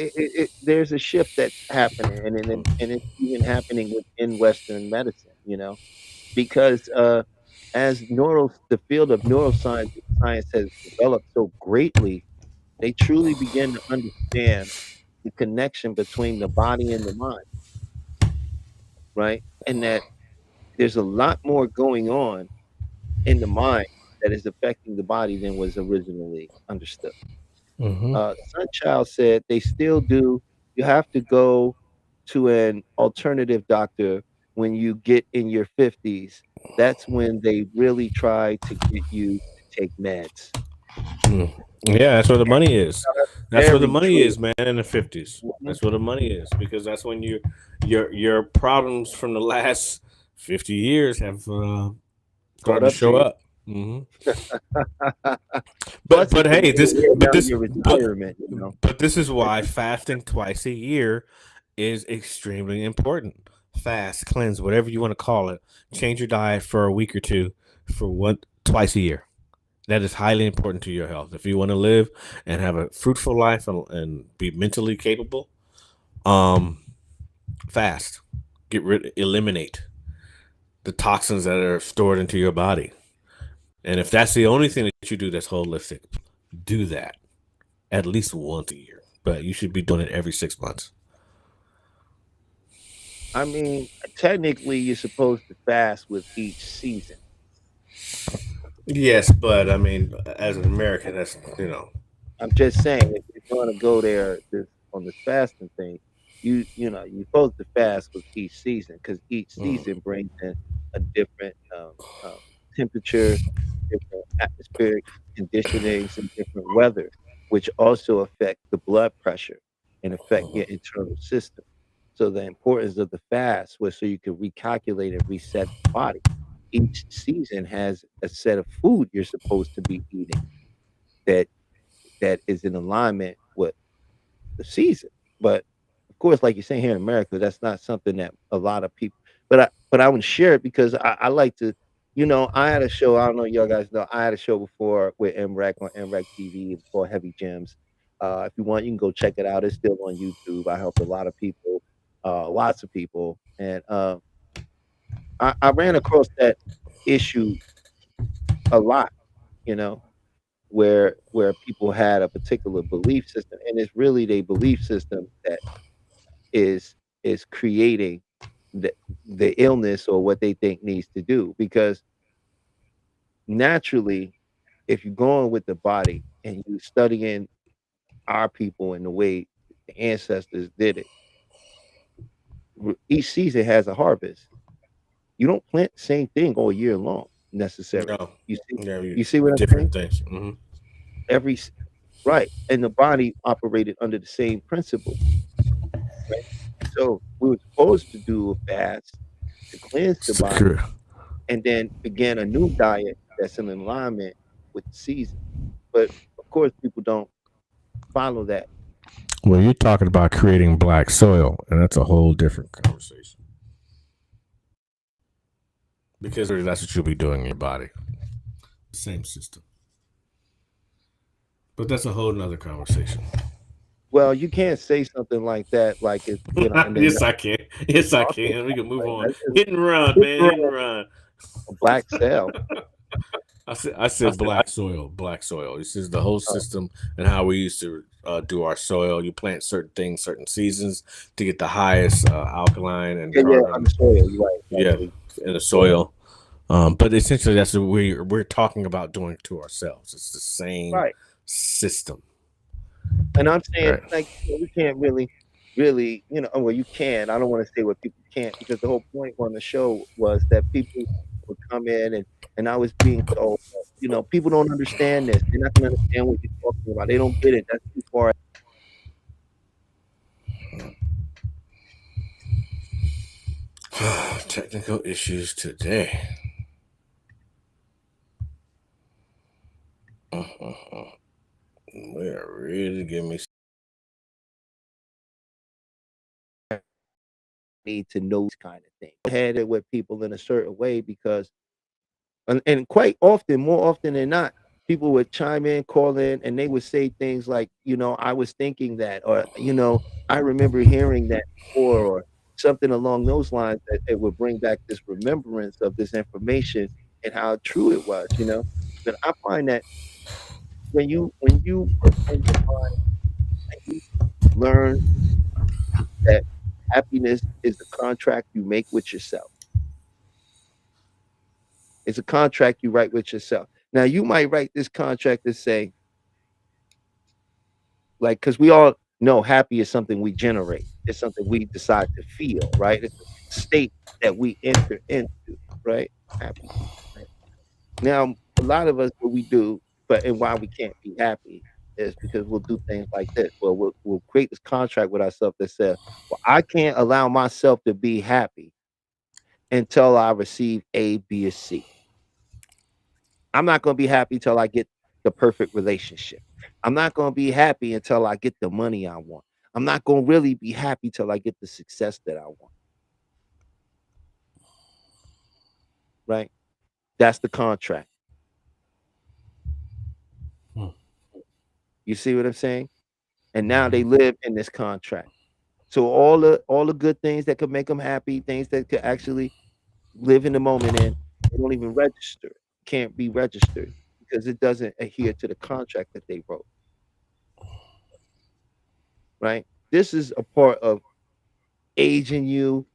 there's a shift that's happening, and it's even happening within Western medicine, you know, because as the field of neuroscience science has developed so greatly, they truly begin to understand the connection between the body and the mind, right? And that there's a lot more going on in the mind that is affecting the body than was originally understood. hmm Sunchild said they still do. You have to go to an alternative doctor when you get in your 50s. That's when they really try to get you to take meds. yeah, that's where the money is. Now, that's That's where the very money true. is, man. In the 50s, Mhm. that's where the money is because that's when your problems from the last 50 years have Caught started to up to show you. up. hmm But Plus, but it's a hey, way to this wear but down this your retirement, you know. but this is why fasting twice a year is extremely important. Fast, cleanse, whatever you want to call it. Change your diet for a week or two for one twice a year. That is highly important to your health. If you want to live and have a fruitful life and be mentally capable, um, fast. Eliminate the toxins that are stored into your body. And if that's the only thing that you do that's holistic, do that at least once a year. But you should be doing it every 6 months. I mean, technically, you're supposed to fast with each season. Yes, but I mean, as an American, that's I'm just saying, if you're going to go there on this fasting thing, you're supposed to fast with each season because each mm, season brings in a different temperature, different atmospheric conditionings, and different weather, which also affect the blood pressure and affect your internal system. So the importance of the fast was so you could recalculate and reset the body. Each season has a set of food you're supposed to be eating that is in alignment with the season. But of course, like you're saying here in America, that's not something that a lot of people. But I would share it because I like to. You know, I had a show. I don't know, y'all guys know. I had a show before with MREC on MREC TV called Heavy Gems. If you want, you can go check it out. It's still on YouTube. I helped a lot of people, lots of people, and I ran across that issue a lot. You know, where people had a particular belief system, and it's really their belief system that is creating the illness or what they think needs to do. Because naturally, if you're going with the body and you studying our people and the way the ancestors did it, each season has a harvest. You don't plant the same thing all year long necessarily. No, You see, yeah, you see what I'm saying? different things. Every right, and the body operated under the same principle. Right? So we were supposed to do a fast to cleanse the body, Secure. and then begin a new diet that's in alignment with the season. But of course, people don't follow that. Well, you're talking about creating black soil, and that's a whole different conversation. Because that's what you'll be doing in your body. Same system. But that's a whole nother conversation. Well, you can't say something like that, like it's and then Yes, I can. Yes, I can. We can move on. that's just Hit and run, man. Hit and run. a black cell. I said black soil. Black soil. This is the whole system and how we used to do our soil. You plant certain things, certain seasons to get the highest alkaline and Yeah, carbon. on the soil. You're right. Yeah, Actually. in the soil. But essentially, that's what we're talking about doing to ourselves. It's the same Right. system. And I'm saying, Right. like, we can't really, well, you can. I don't want to say what people can't, because the whole point on the show was that people would come in and I was being told, people don't understand this. They're not going to understand what you're talking about. They don't get it. That's too far. Technical issues today. We're really giving me. Need to know this kind of thing. I had it with people in a certain way because, and quite often, more often than not, people would chime in, call in, and they would say things like, I was thinking that, or, I remember hearing that before, or something along those lines, that it would bring back this remembrance of this information and how true it was, But I find that when you open your mind and you learn that happiness is the contract you make with yourself. It's a contract you write with yourself. Now, you might write this contract to say, like, because we all know happy is something we generate. It's something we decide to feel, right? It's a state that we enter into, right? Happy. Right? Now, a lot of us, what we do, and why we can't be happy is because we'll do things like this. Well, we'll create this contract with ourselves that says, well, I can't allow myself to be happy until I receive A, B, or C. I'm not going to be happy till I get the perfect relationship. I'm not going to be happy until I get the money I want. I'm not going to really be happy till I get the success that I want. Right? That's the contract. You see what I'm saying? And now they live in this contract. So all the good things that could make them happy, things that could actually live in the moment in, they don't even register. Can't be registered because it doesn't adhere to the contract that they wrote. Right? This is a part of aging you,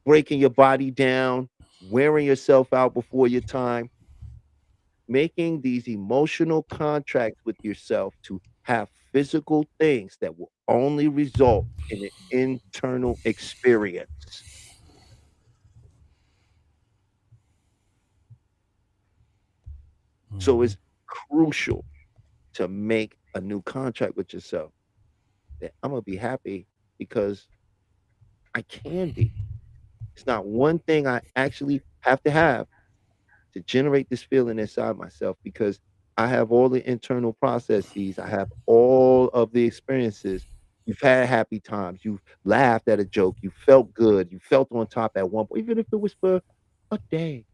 breaking your body down, wearing yourself out before your time, making these emotional contracts with yourself to have physical things that will only result in an internal experience. So it's crucial to make a new contract with yourself that I'm going to be happy because I can be. It's not one thing I actually have to generate this feeling inside myself because I have all the internal processes. I have all of the experiences. You've had happy times. You've laughed at a joke. You felt good. You felt on top at one point, even if it was for a day,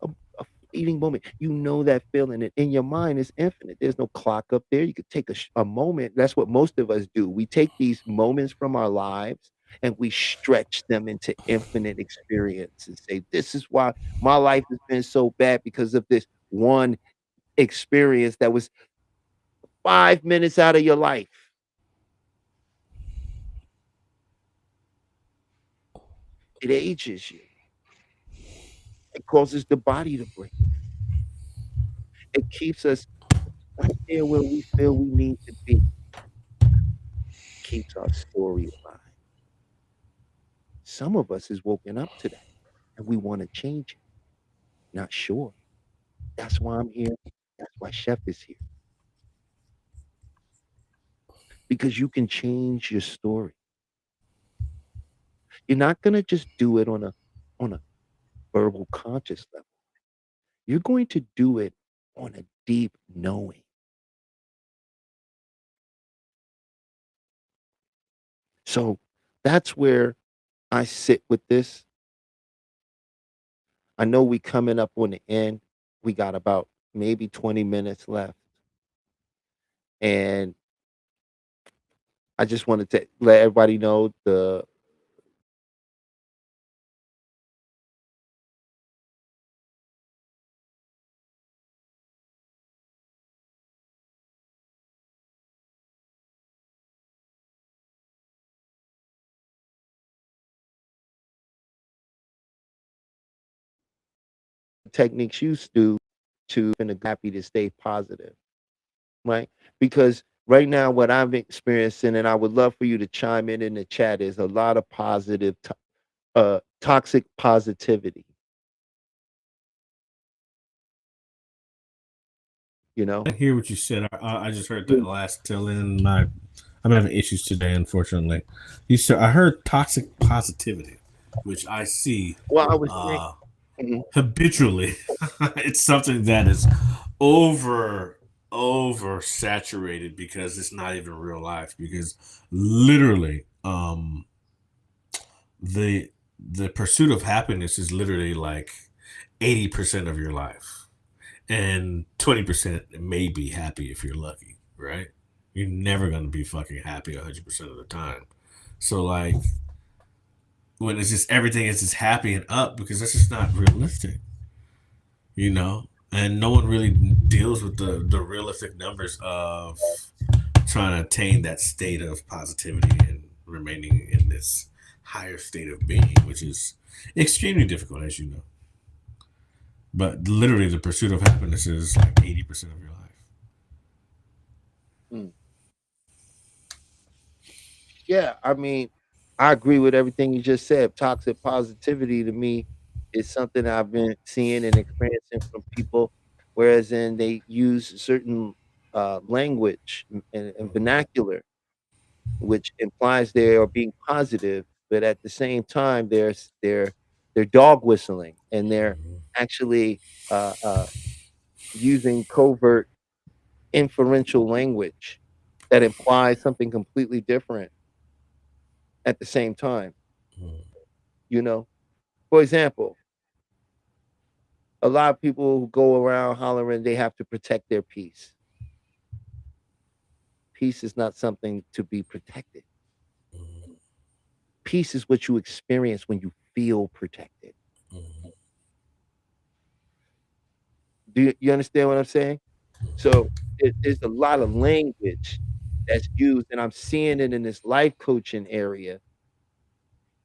a fleeting moment. You know that feeling. And in your mind, it's infinite. There's no clock up there. You could take a moment. That's what most of us do. We take these moments from our lives and we stretch them into infinite experience and say, this is why my life has been so bad because of this one experience that was 5 minutes out of your life. It ages you. It causes the body to break. It keeps us right there where we feel we need to be. Keeps our story alive. Some of us is woken up to that, and we want to change it. Not sure. That's why I'm here. That's why Chef is here. Because you can change your story. You're not gonna just do it on a verbal conscious level. You're going to do it on a deep knowing. So that's where I sit with this. I know we coming up on the end. We got about maybe 20 minutes left. And I just wanted to let everybody know the techniques used to and happy to stay positive, right? Because right now what I'm experiencing, and I would love for you to chime in the chat, is a lot of positive toxic positivity, you know? I hear what you said. I just heard that last till in. I'm having issues today, unfortunately. You said I heard toxic positivity, which I see Well, I was saying, Mhm. habitually. It's something that is over saturated because it's not even real life. Because literally, the pursuit of happiness is literally like 80% of your life, and 20% may be happy if you're lucky, right? You're never going to be fucking happy 100% of the time. So like when it's just everything is just happy and up, because that's just not realistic, you know? And no one really deals with the realistic numbers of trying to attain that state of positivity and remaining in this higher state of being, which is extremely difficult, as you know. But literally, the pursuit of happiness is like 80% of your life. Mm. Yeah, I mean, I agree with everything you just said. Toxic positivity to me is something I've been seeing and experiencing from people, whereas in they use certain language and vernacular, which implies they are being positive, but at the same time, they're dog whistling and they're actually using covert inferential language that implies something completely different at the same time. You know, for example, a lot of people who go around hollering they have to protect their peace. Peace is not something to be protected. Peace is what you experience when you feel protected. Do you understand what I'm saying? So there's a lot of language that's used, and I'm seeing it in this life coaching area.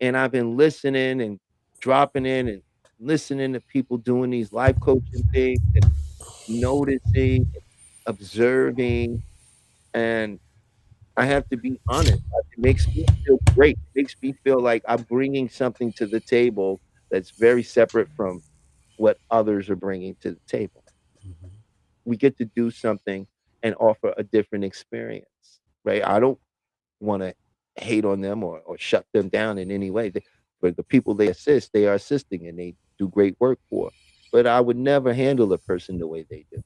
And I've been listening and dropping in and listening to people doing these life coaching things and noticing, observing, and I have to be honest, it makes me feel great. It makes me feel like I'm bringing something to the table that's very separate from what others are bringing to the table. We get to do something and offer a different experience, right? I don't wanna hate on them or shut them down in any way. For the people they assist, they are assisting and they do great work for. But I would never handle a person the way they do,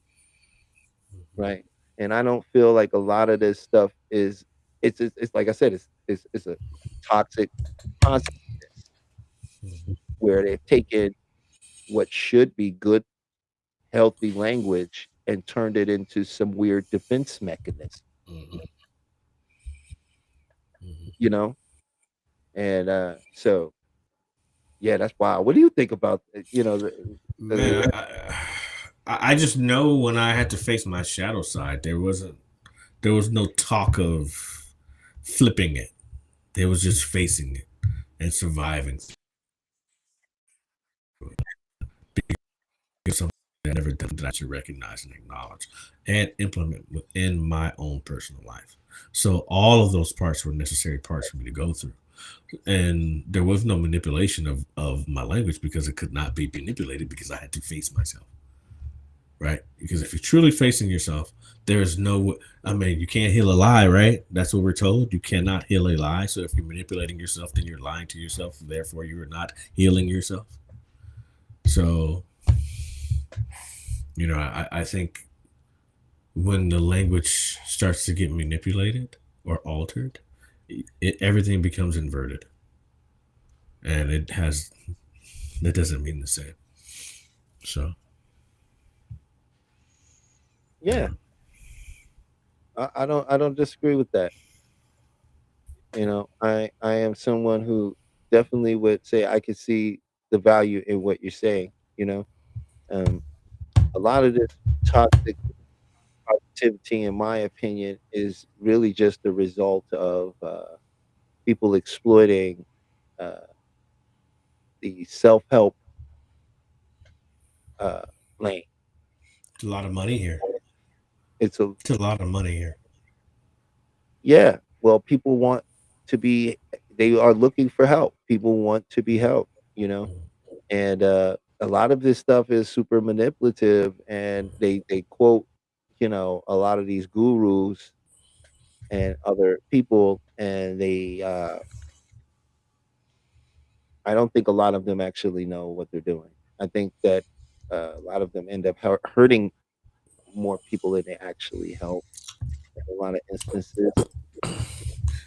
right? And I don't feel like a lot of this stuff is it's like I said, it's a toxic positiveness where they've taken what should be good, healthy language and turned it into some weird defense mechanism, you know? And so yeah, that's wild. What do you think about Man, I just know when I had to face my shadow side, there was no talk of flipping it. There was just facing it and surviving. Because something I've never done that I should recognize and acknowledge and implement within my own personal life. So all of those parts were necessary parts for me to go through. And there was no manipulation of my language because it could not be manipulated because I had to face myself. Right? Because if you're truly facing yourself, there is no, I mean, you can't heal a lie, right? That's what we're told. You cannot heal a lie. So if you're manipulating yourself, then you're lying to yourself. Therefore, you are not healing yourself. So, I think when the language starts to get manipulated or altered, everything becomes inverted. And it doesn't mean the same. So, Yeah, I don't disagree with that. I am someone who definitely would say I could see the value in what you're saying. Um, a lot of this toxic positivity, in my opinion, is really just the result of people exploiting uh, the self-help uh, lane. it's a lot of money here. It's a It's a lot of money here. Yeah. Well, people want to be. They are looking for help. People want to be helped. And a lot of this stuff is super manipulative, and they quote, a lot of these gurus and other people, and I don't think a lot of them actually know what they're doing. I think that a lot of them end up hurting more people than they actually help in a lot of instances.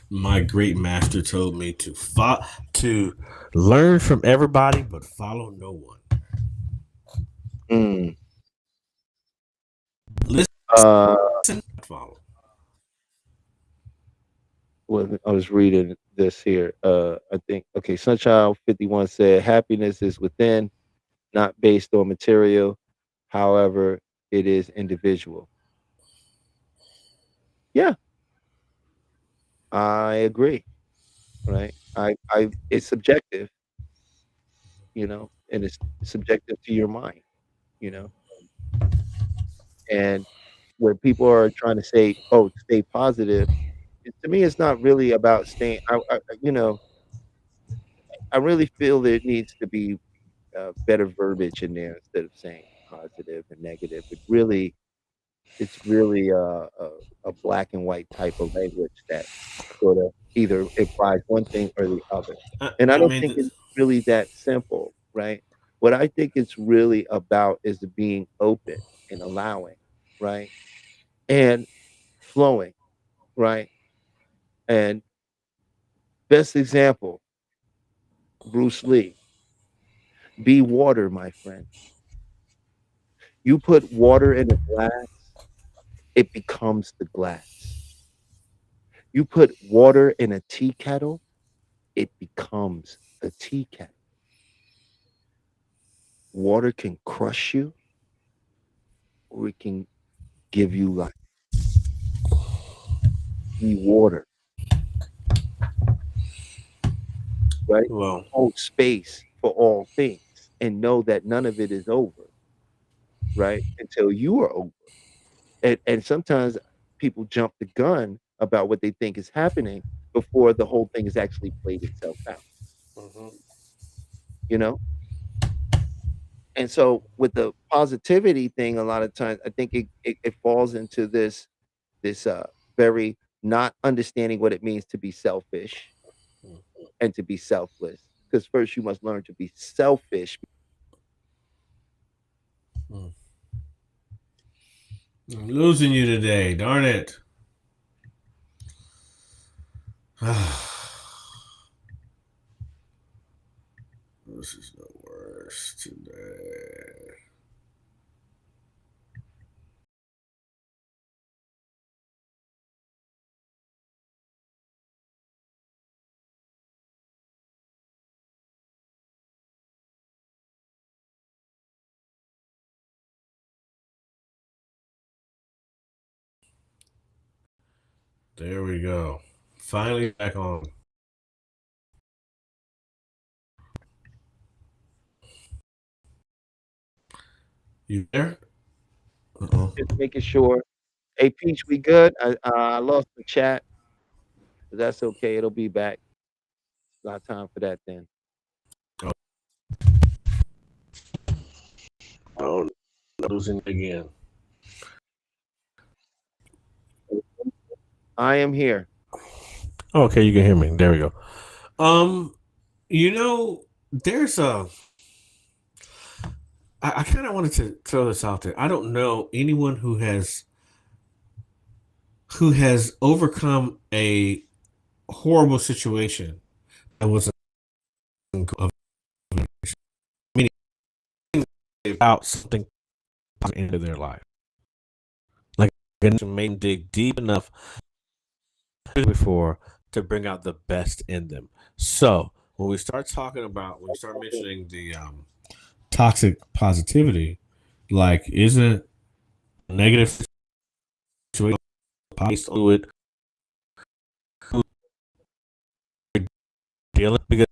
My great master told me to learn from everybody but follow no one. Mm. Listen, Uh, not follow. well, I was reading this here. I think, okay, Sunchild 51 said happiness is within, not based on material. However, it is individual. Yeah, I agree. Right. It's subjective, and it's subjective to your mind, you know, and when people are trying to say, oh, stay positive, to me, it's not really about staying. I really feel there needs to be better verbiage in there instead of saying positive and negative. It's really a black and white type of language that sort of either implies one thing or the other. I, And I I don't mean, think it's really that simple, right? What I think it's really about is being open and allowing, right? And flowing, right? And best example, Bruce Lee, be water, my friend. You put water in a glass, it becomes the glass. You put water in a tea kettle, it becomes a tea kettle. Water can crush you or it can give you life. Be water, right? well, Hold space for all things and know that none of it is over, right? Until you are over. And sometimes people jump the gun about what they think is happening before the whole thing has actually played itself out, mhm. you know? And so with the positivity thing, a lot of times I think it falls into this very not understanding what it means to be selfish and to be selfless. Because first you must learn to be selfish. Mm. I'm losing you today. Darn it. This is the worst today. There we go. Finally back on. You there? Uh-oh. Just making sure. Hey, Peach, we good? I lost the chat, but that's okay. It'll be back. A lot of time for that then. Oh, losing again. I am here. Okay, you can hear me. There we go. You know, there's a. I kind of wanted to throw this out there. I don't know anyone who has overcome a horrible situation that was about something into their life. Like to make dig deep enough before to bring out the best in them. So when we start mentioning the toxic positivity, like isn't negative situation based on it dealing because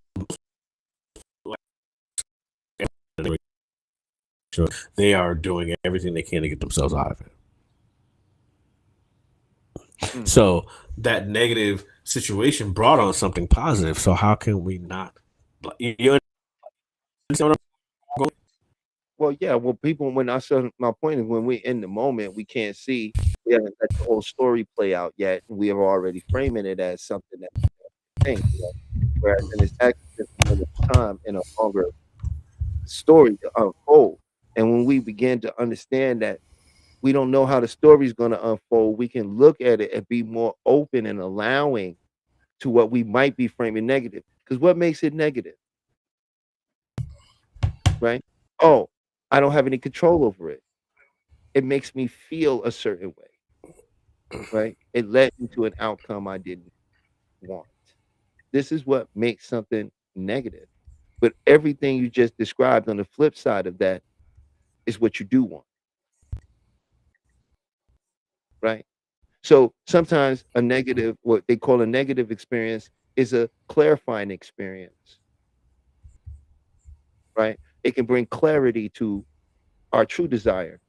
they are doing everything they can to get themselves out of it. So that negative situation brought on something positive. So how can we not? You understand what I'm Well, yeah. Well, people, when I said my point is when we're in the moment, we can't see. We haven't let the whole story play out yet. We are already framing it as something that we think. Whereas in this actually just a moment of time in a longer story to unfold. And when we begin to understand that we don't know how the story is going to unfold, we can look at it and be more open and allowing to what we might be framing negative. Because what makes it negative, right? Oh, I don't have any control over it. It makes me feel a certain way, right? It led me to an outcome I didn't want. This is what makes something negative. But everything you just described on the flip side of that is what you do want, right? So sometimes a negative, what they call a negative experience, is a clarifying experience, right? It can bring clarity to our true desire,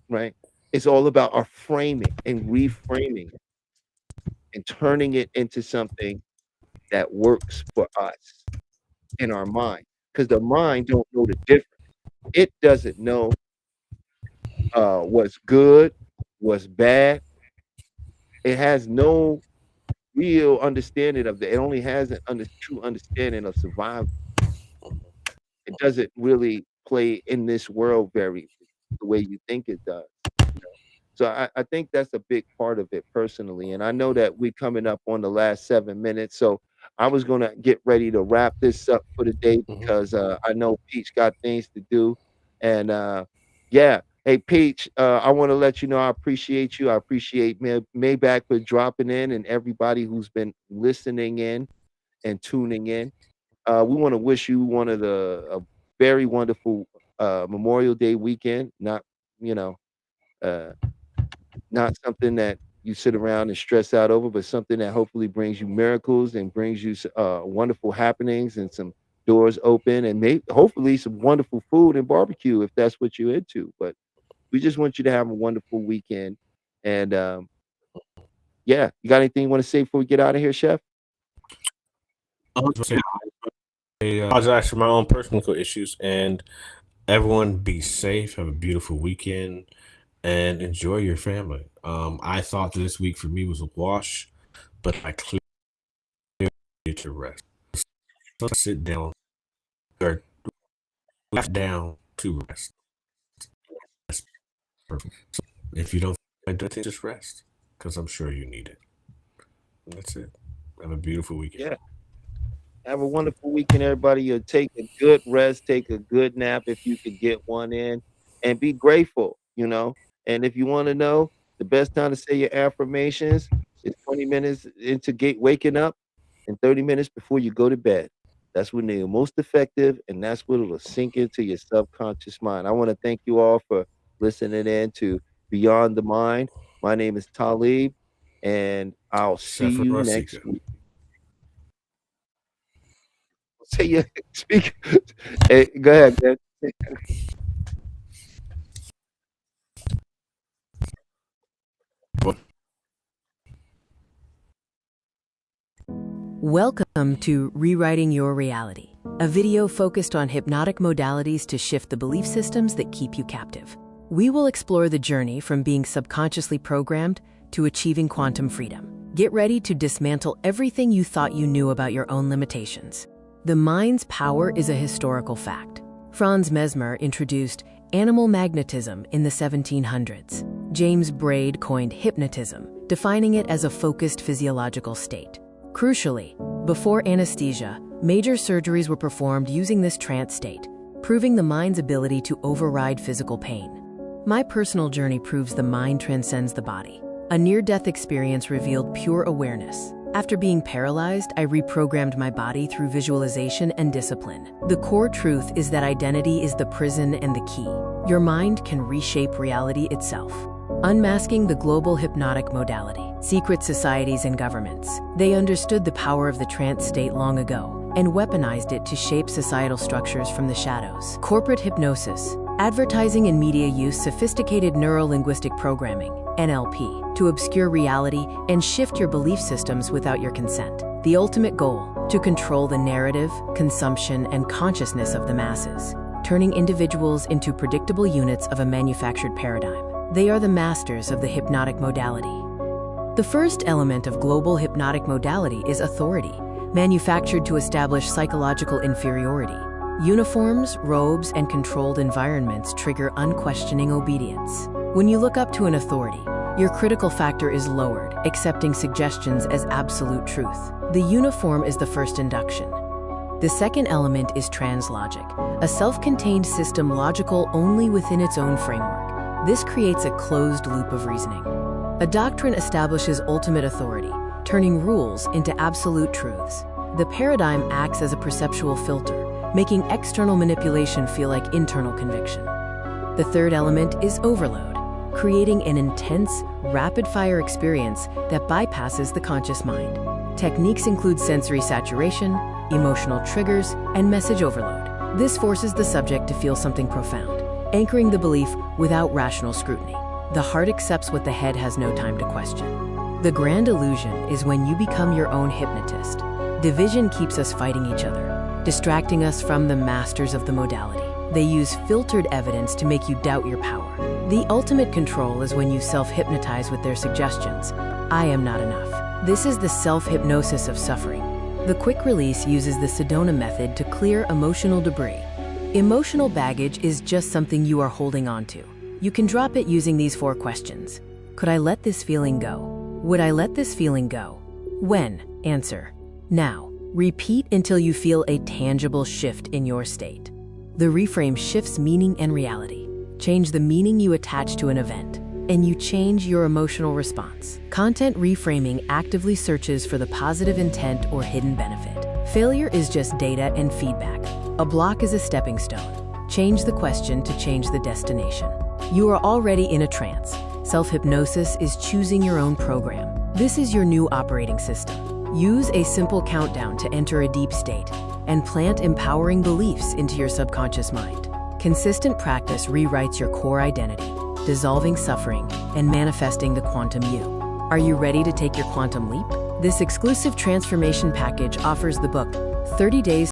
right? It's all about our framing and reframing it and turning it into something that works for us in our mind. Because the mind don't know the difference. It doesn't know what's good, what's bad. It has no real understanding of that. It only has an true understanding of survival. It doesn't really play in this world very the way you think it does. You know? So I think that's a big part of it personally. And I know that we're coming up on the last 7 minutes. So I was gonna get ready to wrap this up for the day because I know Peach got things to do. And yeah. Hey Peach, I want to let you know I appreciate you. I appreciate Maybach for dropping in and everybody who's been listening in and tuning in. We want to wish you one of a very wonderful Memorial Day weekend. Not, you know, uh, not something that you sit around and stress out over, but something that hopefully brings you miracles and brings you wonderful happenings and some doors open and hopefully some wonderful food and barbecue if that's what you're into. But we just want you to have a wonderful weekend. And yeah, you got anything you want to say before we get out of here, Chef? I apologize for my own personal issues, and everyone be safe. Have a beautiful weekend, and enjoy your family. I thought this week for me was a wash, but I clearly need to rest. So sit down or left down to rest. That's perfect. So if you don't like that, just rest because I'm sure you need it. That's it. Have a beautiful weekend. Yeah. Have a wonderful weekend, everybody. You'll take a good rest, take a good nap if you could get one in, and be grateful, you know. And if you want to know the best time to say your affirmations is 20 minutes into waking up and 30 minutes before you go to bed. That's when they're most effective, and that's what it'll sink into your subconscious mind. I want to thank you all for listening in to Beyond the Mind. My name is Talib, and I'll see Chef you next Rosika. week. Say you speak. Hey, go ahead, man. Welcome to Rewriting Your Reality, a video focused on hypnotic modalities to shift the belief systems that keep you captive. We will explore the journey from being subconsciously programmed to achieving quantum freedom. Get ready to dismantle everything you thought you knew about your own limitations. The mind's power is a historical fact. Franz Mesmer introduced animal magnetism in the 1700s. James Braid coined hypnotism, defining it as a focused physiological state. Crucially, before anesthesia, major surgeries were performed using this trance state, proving the mind's ability to override physical pain. My personal journey proves the mind transcends the body. A near-death experience revealed pure awareness. After being paralyzed, I reprogrammed my body through visualization and discipline. The core truth is that identity is the prison and the key. Your mind can reshape reality itself. Unmasking the global hypnotic modality. Secret societies and governments. They understood the power of the trance state long ago and weaponized it to shape societal structures from the shadows. Corporate hypnosis. Advertising and media use sophisticated neuro-linguistic programming, NLP, to obscure reality and shift your belief systems without your consent. The ultimate goal, to control the narrative, consumption, and consciousness of the masses, turning individuals into predictable units of a manufactured paradigm. They are the masters of the hypnotic modality. The first element of global hypnotic modality is authority, manufactured to establish psychological inferiority. Uniforms, robes, and controlled environments trigger unquestioning obedience. When you look up to an authority, your critical factor is lowered, accepting suggestions as absolute truth. The uniform is the first induction. The second element is translogic, a self-contained system logical only within its own framework. This creates a closed loop of reasoning. A doctrine establishes ultimate authority, turning rules into absolute truths. The paradigm acts as a perceptual filter, making external manipulation feel like internal conviction. The third element is overload, creating an intense, rapid-fire experience that bypasses the conscious mind. Techniques include sensory saturation, emotional triggers, and message overload. This forces the subject to feel something profound, anchoring the belief without rational scrutiny. The heart accepts what the head has no time to question. The grand illusion is when you become your own hypnotist. Division keeps us fighting each other, distracting us from the masters of the modality. They use filtered evidence to make you doubt your power. The ultimate control is when you self-hypnotize with their suggestions. I am not enough. This is the self-hypnosis of suffering. The quick release uses the Sedona method to clear emotional debris. Emotional baggage is just something you are holding on to. You can drop it using these 4 questions. Could I let this feeling go? Would I let this feeling go? When? Answer. Now. Repeat until you feel a tangible shift in your state. The reframe shifts meaning and reality. Change the meaning you attach to an event, and you change your emotional response. Content reframing actively searches for the positive intent or hidden benefit. Failure is just data and feedback. A block is a stepping stone. Change the question to change the destination. You are already in a trance. Self-hypnosis is choosing your own program. This is your new operating system. Use a simple countdown to enter a deep state and plant empowering beliefs into your subconscious mind. Consistent practice rewrites your core identity, dissolving suffering and manifesting the quantum you. Are you ready to take your quantum leap? This exclusive transformation package offers the book 30 Days